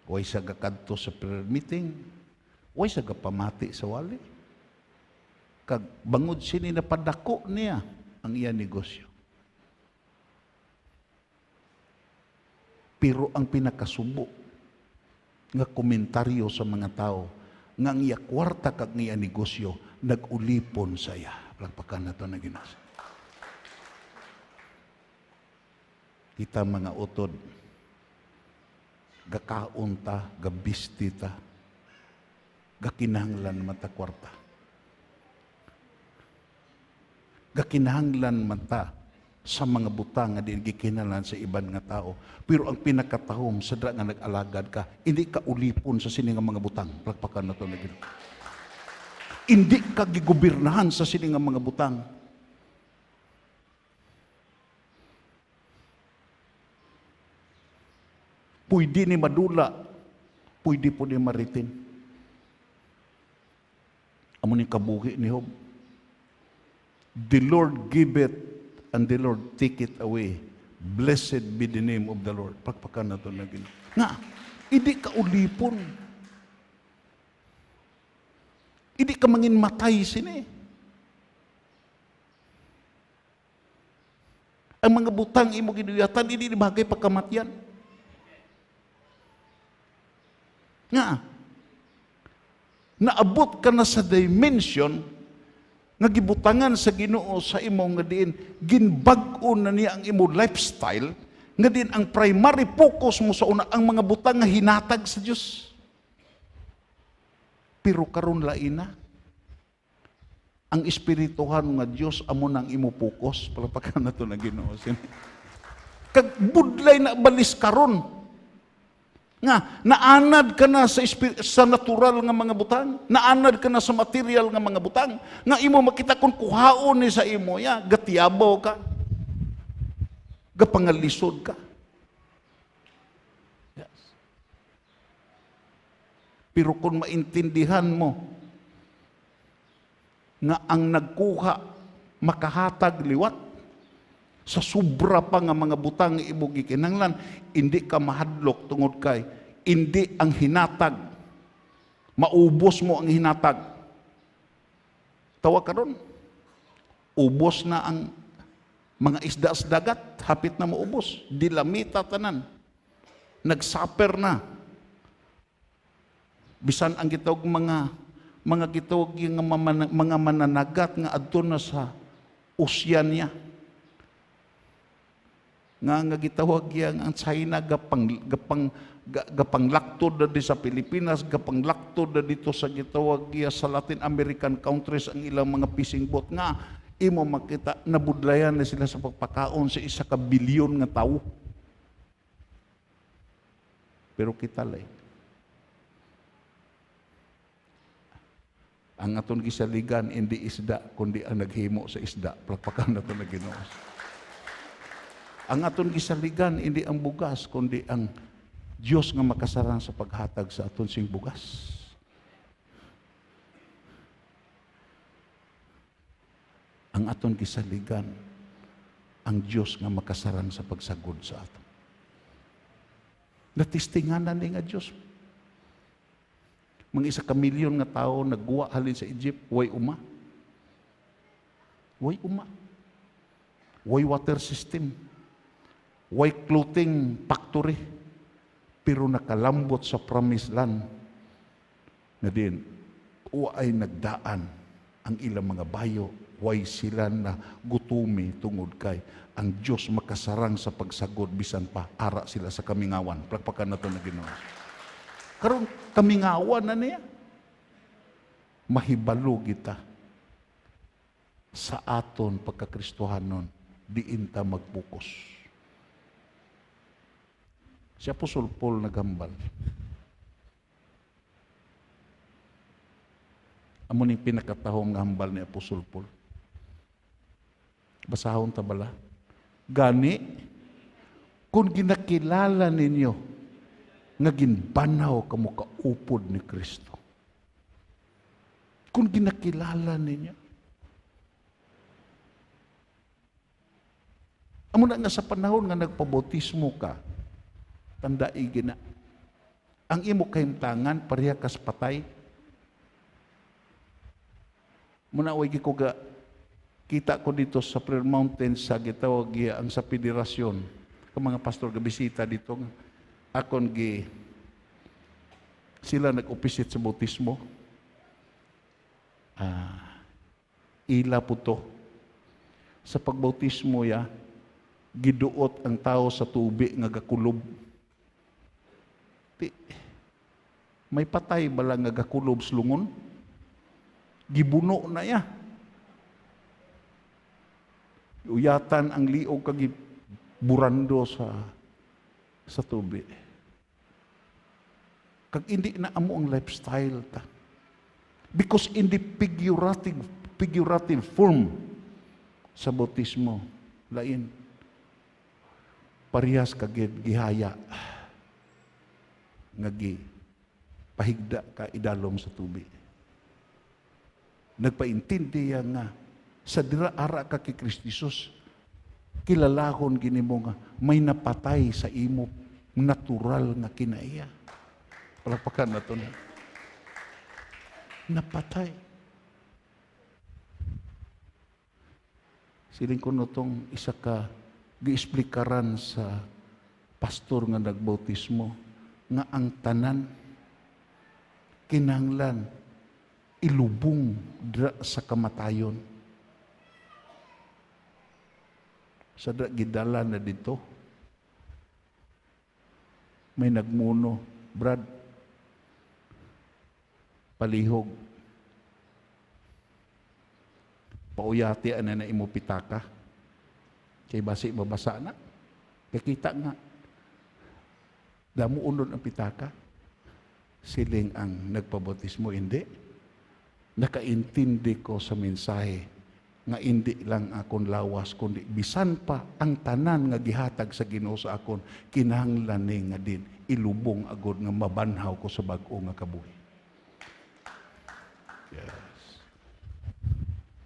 Way sa kakadto sa prayer meeting. Way sa kapamati sa wali. Kag bangod sini napadako niya ang iya negosyo. Pero ang pinakasubo nga komentaryo sa mga tao nga ang iya kwarta kag iya negosyo nagulipon sa iya. Palakpakan na ito na Ginoo. Kita mga utod, gakaon ta, gabisti ta, gakinahanglan mata kwarta. Gakinahanglan mata sa mga butang nga din gikinahanglan sa iban nga tao. Pero ang pinakatahom sa dra nga nag-alagad ka, hindi ka ulipon sa sini nga mga butang. Palakpakan na ito na Ginoo. Hindi ka gigobirnahan sa sini nga mga butang. Pwede ni madula, pwede po ni maritin. Amo ni kabuhi ni Job. The Lord give it and the Lord take it away. Blessed be the name of the Lord. Pakpakan na ito na Ginoo. Nga, hindi ka ulipon. Hindi ka mangin matay sini. Ang mga butang imo ginuyatan, hindi ni bagay pagkamatyan. Nga, naabot ka na sa dimension nga gibutangan sa Ginoo sa imo nga diin ginbag-o na niya ang imo lifestyle nga diin ang primary focus mo sa una ang mga butang nga hinatag sa Dios. Pero karon lain na ang espirituhan nga Dios amo nang imo focus. Palapakan na to na Ginoo. Kag budlay na balis karon nga naanad ka na sa natural nga mga butang, naanad ka na sa material nga mga butang, nga imo makita kung kuhaon ni sa imo ya, gatiyabaw ka, gapangalisod ka. Yes. Pero kung maintindihan mo nga ang nagkuha makahatag liwat sa sobra pa nga mga butang nga imo gikinahanglan, hindi ka mahadlok tungod kay hindi ang hinatag. Maubos mo ang hinatag. Tawa karon, ubos na ang mga isda sa dagat, hapit na maubos. Dilamita tanan. Nagsaper na. Bisan ang gitawag mga gitawag yung mga mananagat nga adto na sa Oceania. Nga gitawag yang ang China gapanglakto na di sa Pilipinas, gapanglakto na dito sa gitawag sa Latin American countries ang ilang mga fishing boat nga imo makita nabudlayan na sila sa pagpakaon sa 1 bilyon nga tawo. Pero kita lay ang aton gisaligan hindi isda kundi ang naghimo sa isda. Palakpakan naton na Ginoo. Ang aton gisaligan hindi ang bugas kundi ang Dios nga makasarang sa paghatag sa aton sing bugas. Ang aton gisaligan ang Dios nga makasarang sa pagsagod sa aton. Natistinganan ni nga Dios. Mga 1 milyon nga tao nagguwa halin sa Egypt, way uma. Way uma. Way water system. Way clothing factory. Pero nakalambot sa promised land na din, ay nagdaan ang ilang mga bayo. Way sila na gutumi tungod kay ang Diyos makasarang sa pagsagod bisan pa ara sila sa kamingawan. Palakpakan nato na Ginoo. Karon kamingawan na niya. Mahibalo kita sa aton pagkakristohanon diin ta magpukus. Si Apostol Paul nagambal. Amo ni pinakatahong nga hambal ni Apostol Paul. Basahon ta bala. Gani kung ginakilala ninyo nga ginbanaw kamo kaupod ni Kristo. Kung ginakilala ninyo. Amo na nga sa panahon nga nagpabautismo ka, tandai gina. Ang imo kahimtangan pareha kas patay. Muna way ko ga kita ko dito sa Prayer Mountain sa gitawag ang sa federasyon. Kung mga pastor ga bisita dito akon gi sila nag-opisit sa bautismo. Ila po to. Sa pagbautismo ya, giduot ang tao sa tubig nga gakulob. May patay bala nga gakulob slungon. Gibuno na ya. Uyatan ang liog kag burando sa tubig. Kag hindi na amo ang lifestyle ta. Because in the figurative form sa bautismo, lain parehas kagid gihaya nga pahigda ka idalom sa tubig. Nagpaintindi nga sa dira ara ka kay Kristo Jesus, kilalahon gini mo nga may napatay sa imo natural nga kinaiya. Palakpakan na to na. Napatay. Siling ko nitong isa ka giisplikaran sa pastor nga nagbautismo nga ang tanan kinahanglan ilubong dra sa kamatayon. Sa gidala na dito, may nagmuno, Brad, palihog, pauyati na imo pitaka, kay basi mabasa na, kay kita nga, damo unod ang pitaka, siling ang nagpabautismo, hindi. Nakaintindi ko sa mensahe nga hindi lang akon lawas kundi bisan pa ang tanan nga gihatag sa Ginoo sa akon kinahanglan ni nga din ilubong agod nga mabanhaw ko sa bag-o nga kabuhi.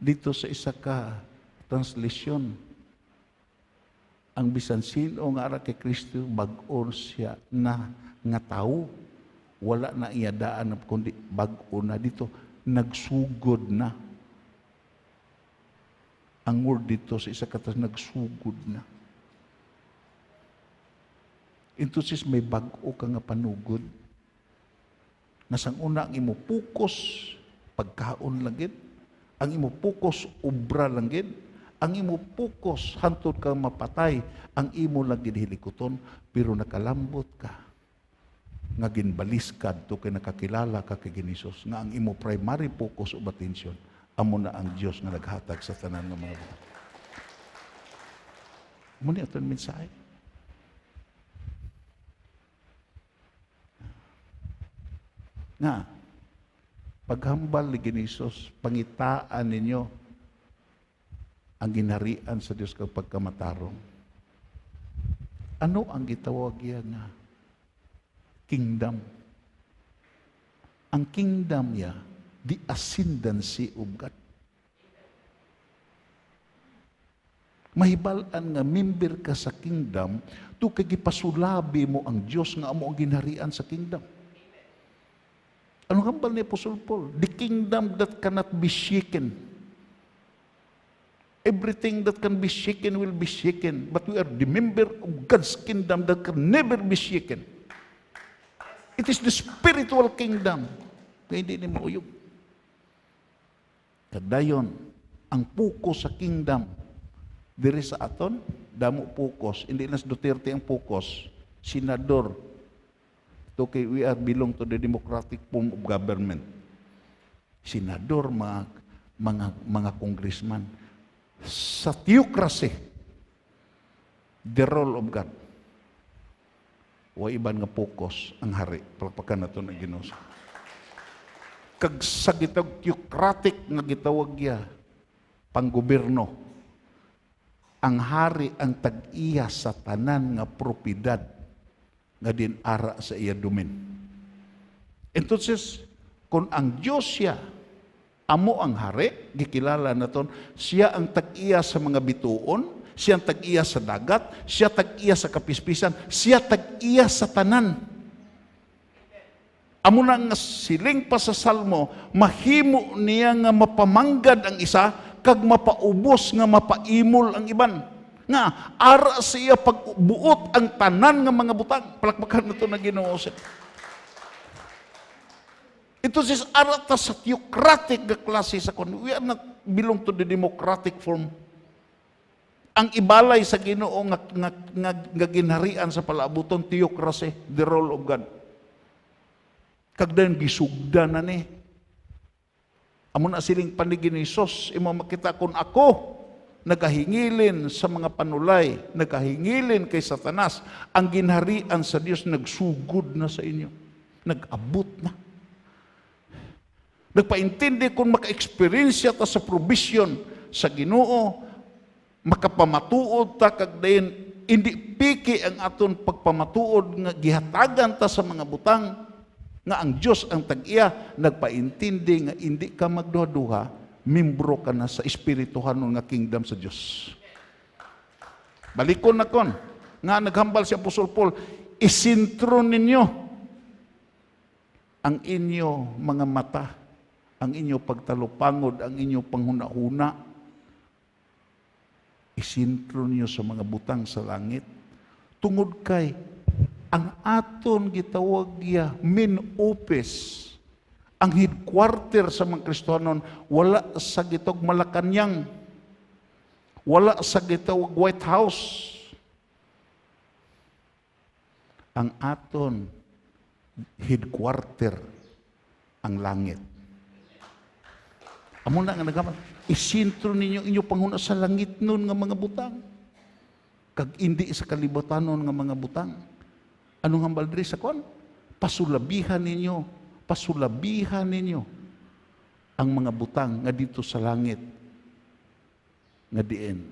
dito sa isa ka translasyon, ang bisan sino nga ara kay Kristo bag-o siya na nga tao, wala na iyadaan kundi bag-o na dito, nagsugod na. Ang word dito sa isa ka nagsugod na. Entonces may bag-o ka nga panugod. Nasang una ang imo focus pagkaon lang gid, ang imo focus obra lang gid, ang imo focus hantod ka mapatay, ang imo lang gid hilikoton, pero nakalambot ka nga ginbalis ka to kay nakakilala ka kay Hesus, nga ang imo primary focus ug attention amo na ang Dios nga naghatag sa tanan nga mga butang. Mo ni aton mensahe. Nga, paghambal ni Hesus, pangitaan ninyo ang ginharian sa Dios kapag kamatarong. Ano ang gitawag yan nga? Kingdom. Ang kingdom niya, the ascendancy of God. Mahibalan nga member ka sa kingdom, to kay gipasulabi mo ang Dios nga amo ang ginharian sa kingdom. Ano hambal ni Apostle Paul? The kingdom that cannot be shaken. Everything that can be shaken will be shaken. But we are the member of God's kingdom that can never be shaken. It is the spiritual kingdom. Kaya hindi ni mauyog. Kadayon, ang focus sa kingdom, diri sa aton, damo focus. Hindi na sa Duterte ang focus. Senador. Okay, we are belong to the democratic form of government. Senador, mga congressman. Sa theocracy, the role of God. Wa iban nga focus ang hari. Palpakan na ito na Ginoo. Kag sa gitawag theocratic nga gitawag ya, panggoberno. Ang hari ang tag-iya sa tanan nga propiedad nga din ara sa iya domain. Entonces, kung ang Diyos siya, amo ang hari, gikilala naton, siya ang tag-iya sa mga bituon, siya ang tag-iya sa dagat, siya tag-iya sa kapispisan, siya tag-iya sa tanan. Amo na nga siling pa sa Salmo, mahimo niya nga mapamanggad ang isa, kag mapaubos nga mapaimol ang iban. Nga, ara siya pagbuot ang tanan ng mga butang. Palakpakan na ito na Ginoo. Ito is ara ta sa theocratic na klase sa kon. We are not belong to the democratic form. Ang ibalay sa Ginoo nga ginharian sa palaabuton, theocracy, the role of God. Kagdan gisugdan na ni. Amo na siling panigin ni Hesus, imo makita kung ako nagahingilin sa mga panulay, nagahingilin kay Satanas, ang ginharian sa Dios nagsugod na sa inyo. Nag-abot na. Nagpaintindi kung maka-experiensya ta sa provision sa Ginoo, makapamatuod ta kag dayon hindi piki ang aton pagpamatuod nga gihatagan ta sa mga butang nga ang Dios ang tag-iya. Nagpaintindi nga hindi ka magduha-duha, membro ka na sa espirituhan nga kingdom sa Diyos. Balikon na kon, nga naghambal si Apostle Paul, isintro ninyo ang inyo mga mata, ang inyo pagtalupangod, ang inyo panghuna-huna. Isintro ninyo sa mga butang sa langit. Tungod kay, ang aton gitawag ya min opes, ang headquarter sa mga Kristohanon, wala sa gitawag Malacanang, wala sa gitawag White House. Ang aton headquarter, ang langit. Amo na nga nagaman, isintro ninyo inyo panghuna sa langit nun nga mga butang. Kag hindi sa kalibutanon nga mga butang. Anong hambal diri sa kon? Pasulabihan ninyo ang mga butang nga dito sa langit nga diin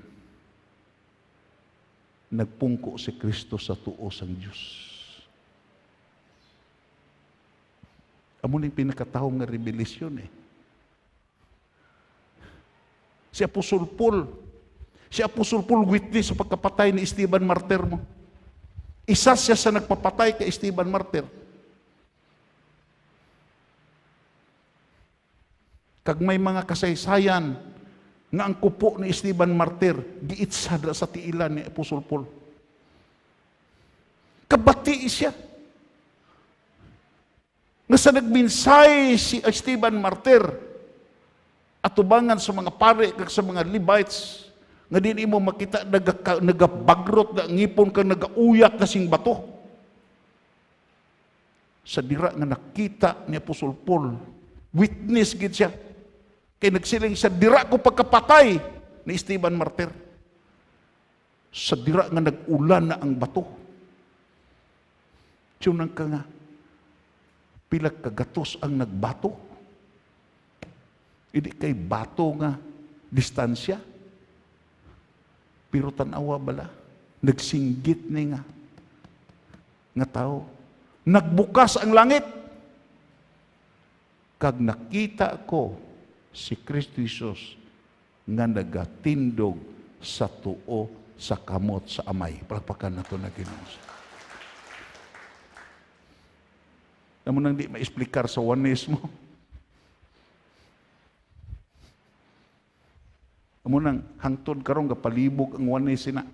nagpungko si Kristo sa tuo sang Dios. Amo ning pinakatahong nga revelasyon Si Apostol Paul. Si Apostol Paul witness sa pagkapatay ni Esteban Martir mo. Isa siya sa nagpapatay kay Esteban Martir. Kag may mga kasaysayan nga ang kupo ni Esteban Martir giitsada sa tiilan ni Apostol Paul. Kabati siya. Nga sa nagminsay si Esteban Martir atubangan sa mga pare kag sa mga Levites nga din imo makita nagabagrot na ngipon kang nagauyak kasing bato. Sa dira nga nakita ni Apostol Paul, witness gid siya. Kay nagsiling sa dira ko pagkapatay ni Esteban Martir. Sa dira nga nag-ulan na ang bato. Tiyunang ka nga, pilag kagatos ang nagbato. Hindi kay bato nga distansya. Pero tanawa bala, nagsinggit ni nga tao. Nagbukas ang langit. Kag nakita ko si Kristo Jesus nga nagatindog sa tuo sa kamot sa amay. Palakpakan na ito na Ginoo. Namun nang di ma-explicar sa oneness mo. Namun nang hangtod karong gapalibog ang oneness na.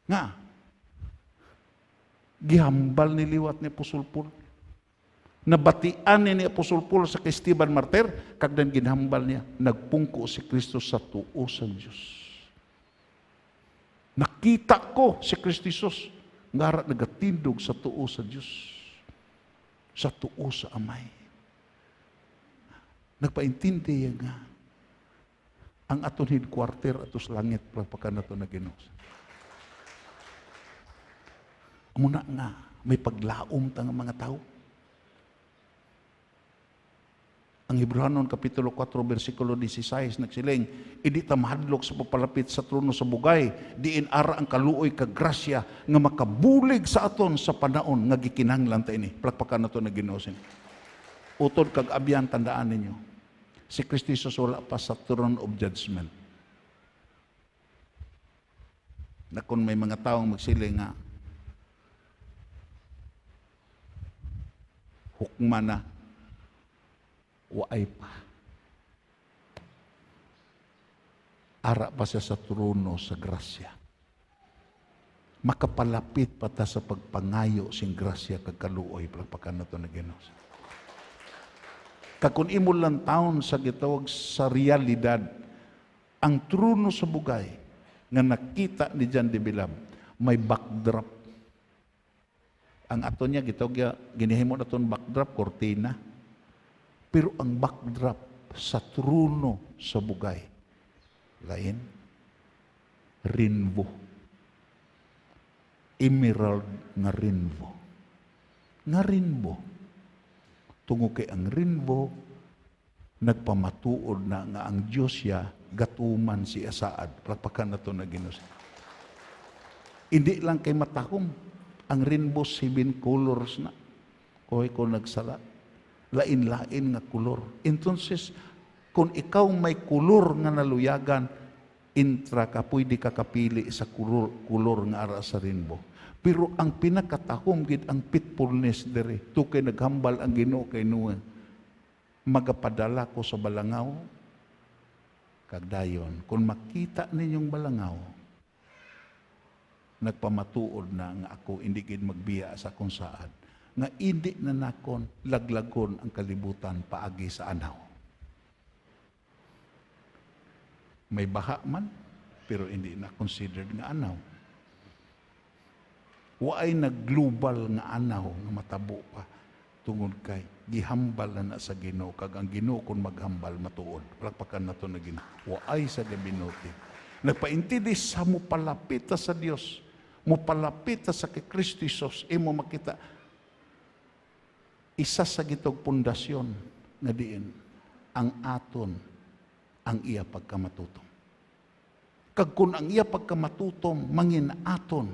Nga, gihambal ni liwat ni Apostol Paul. Nabatian ni Apostol Paul sa kay Esteban Martir, kagdan ginhambal niya, nagpungko si Kristo sa tuo sa Diyos. Nakita ko si Kristo Jesus, ngara nagatindog sa tuo sa Diyos, sa tuo sa amay. Nagpaintindi nga, ang aton headquarter atos langit, pagpakan nato na Ginoo. Muna nga, may paglaom tang mga tao. Ang Hebrehanon Kapitulo 4, versikulo 16, nagsiling, idi ta mahadlok sa papalapit sa trono sa bugay, diin ara ang kaluoy kag grasya nga makabulig sa aton sa panahon nga gikinahanglan ta ini. Palakpakan nato na Ginoo. Utod kag abyan, tandaan ninyo, si Kristo Jesus wala pa sa throne of judgment. Na kung may mga taong magsiling nga, hukma na, waay pa. Ara pa siya sa trono sa grasya. Makapalapit pa ta sa pagpangayo sing grasya kag kaluoy. Palakpakan nato na Ginoo. Kakun imo lang taon sa gitawag sa realidad, ang trono sa bugay nga nakita ni John de Bilab, may backdrop. Ang ato niya gitawag ginihimo naton backdrop, kortina. Pero ang backdrop sa trono sa bugay, lain, rainbow. Emerald nga rainbow. Nga rainbow. Tungo kay ang rainbow, nagpamatuod na nga ang Diyos siya, gatuman si Asaad. Palakpakan na ito na Ginoo. Hindi lang kay matakom, ang rainbow 7 colors na. Kuhay ko nagsala. Lain-lain nga kulor. Entonces, kung ikaw may kulor nga naluyagan, intra ka, pwede ka kapili sa kulor nga ara sa rainbow. Pero ang pinakatahom gid ang pitfulness dere. To kay naghambal ang Ginoo kay Noe. Magapadala ko sa balangaw, kagdayon. Kung makita ninyong balangaw, nagpamatuod na nga ako hindi gid magbiya sa kung saan. Nga hindi na nakon laglagon ang kalibutan paagi sa anaw. May baha man, pero hindi na considered nga anaw. Waay nag-global nga anaw nga matabo pa tungod kay gihambal na sa Ginoo kag ang Ginoo kun maghambal matuod. Palakpakan nato na Ginoo. Waay sa gabinuti. Nagpaintindi sa mo palapit sa Dios, mo palapit sa kay Kristo Jesus, imo makita isa sa gitog pundasyon nga diin ang aton ang iya pagkamatutom. Kag kun ang iya pagkamatutom mangin aton,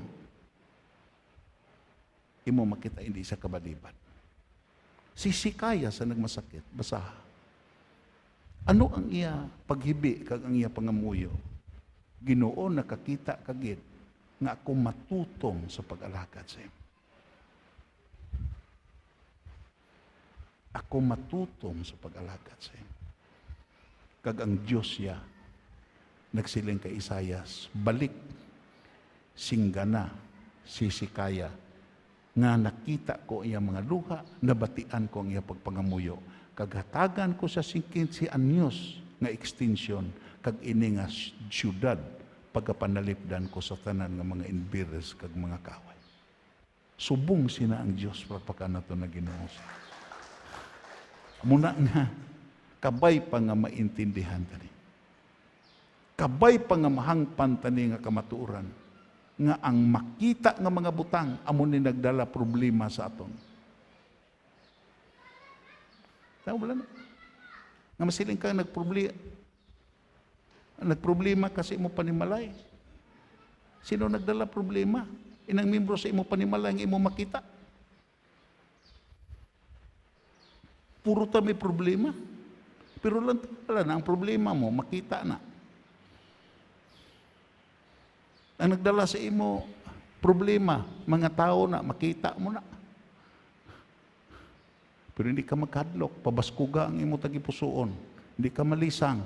imo makita hindi sa kabaliban. Sisikaya sa nagmasakit, basaha. Ano ang iya paghibi kag ang iya pangamuyo? Ginoo nakakita kagid nga ako matutong sa pag-alakad sa imo. Ako matutong sa pag-alakad sa imo. Kag ang Dios ya nagsiling kay Isayas, balik singgana sisikaya nga nakita ko iya mga luha, nabatian ko ang iya pagpangamuyo. Kaghatagan ko sa 15 anyos nga extension kag ini nga syudad pagapanalipdan ko sa tanan nga mga inbires kag mga kaway. Subong sina ang Dios pagpakana to na Ginoo. Muna nga kabay pa nga maintindihan tani. Kabay pa nga mahangpan tani nga kamatuoran nga ang makita nga mga butang amo ni nagdala problema sa aton. Tawo wala na. Nga masiling kang nagproblema kasi imo panimalay. Sino nagdala problema? Inang membro sa imo panimalay ang imo makita. Puro ta may problema. Pero lang pala na ang problema mo, makita na. Ang nagdala sa imo problema, mga tao na, makita mo na. Pero hindi ka magkadlok, pabaskuga ang imo tagipusoon. Hindi ka malisang.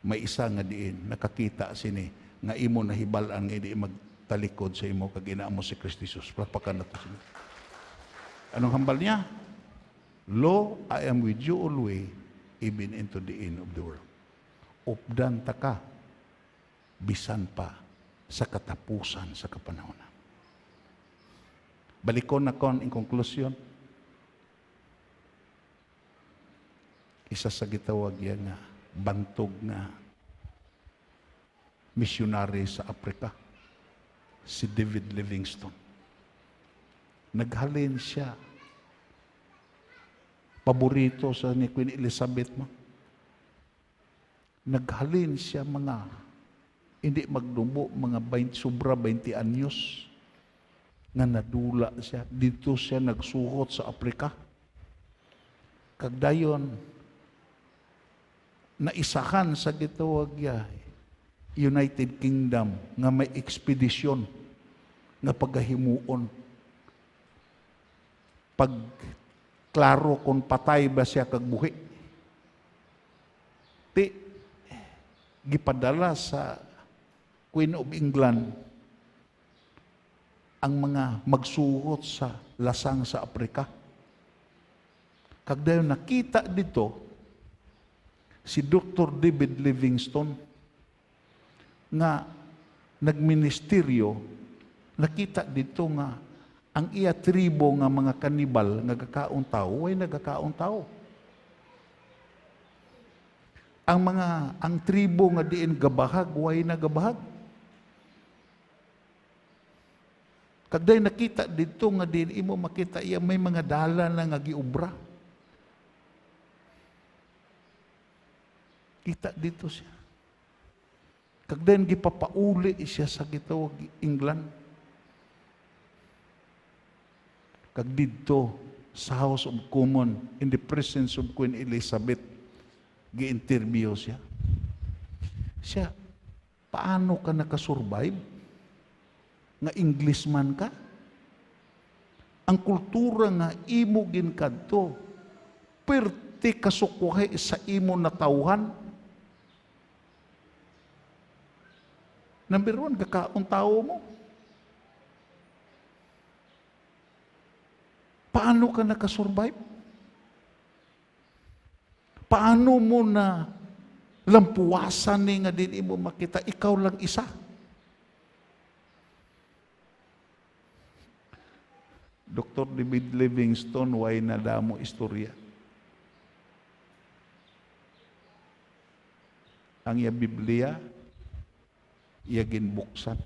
May isa nga diin, nakakita sini, nga imo nahibalan nga hindi magtalikod sa imo, kag inaamo si Kristo Jesus. Prapakan na to sini. Anong hambal niya? Lo, I am with you always, even into the end of the world. Updan ta ka, bisan pa sa katapusan sa kapanahon. Balikon na kon in conclusion. Isa sa gitawag yan nga, bantog nga missionary sa Africa, si David Livingstone. Naghalin siya. Paborito sa ni Queen Elizabeth mo. Naghalin siya mga hindi magdumbo, mga 20, sobra 20 anyos nga nadula siya. Dito siya nagsuhot sa Afrika. Kagdayon, naisahan sa gitawag ya United Kingdom nga may ekspedisyon nga pagahimuon. Pag klaro kung patay ba siya kag buhi. Gipadala sa Queen of England ang mga magsuhot sa lasang sa Afrika. Kagdayon nakita dito si Dr. David Livingstone nga nagministeryo, nakita dito nga ang iya tribo nga mga kanibal nga gakaon tao ay nagakaon tao. Ang tribo nga diin gabahag way nagabahag. Kagday nakita dito nga din imo makita iya may mga dala na nga giubra. Kita dito siya. Kagday gipapauli siya sa gitawag England. Kag dito sa House of Commons in the presence of Queen Elizabeth gi-interview siya. Siya, paano ka nakasurvive? Nga Englishman ka? Ang kultura nga imo ginkadto, perti kasukwahe sa imo natawhan. Number 1, kakaon tao mo. Paano ka nakasurvive? Paano mo na lampuwasan ni nga din imo makita, ikaw lang isa? Dr. David Livingstone, way na damo istorya. Ang iya Biblia, iya ginbuksan.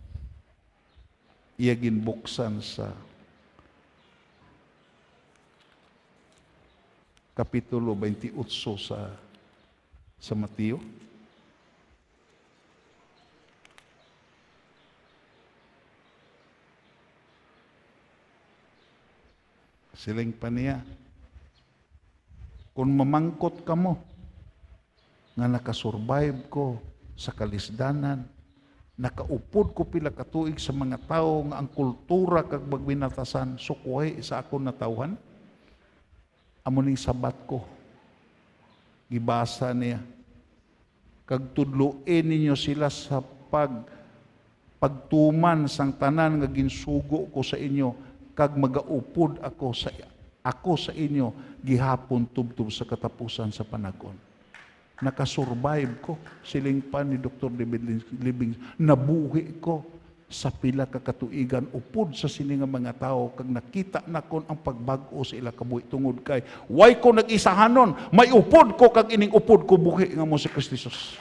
Iya ginbuksan sa Kapitulo 28 sa Mateo. Siling pa niya, kung mamangkot ka mo, nga nakasurvive ko sa kalisdanan, nakaupod ko pila ka tuig sa mga tao nga ang kultura kag magbinatasan sukuhay sa akon natawhan. Amo ning sabat ko. Gibasa niya. Kag tudluin ninyo sila sa pagtuman sang tanan nga ginsugo ko sa inyo kag magaupod ako sa inyo gihapon tubtub sa katapusan sa panahon. Nakasurvive ko, siling pa ni Dr. David Libing, nabuhi ko sa pila ka katuigan upod sa sini nga mga tao kag nakita na kon ang pagbag-o sa ila kabuhi tungod kay way ko nag-isahanon, may upod ko kag ining upod ko buhi nga mo si Kristo Jesus.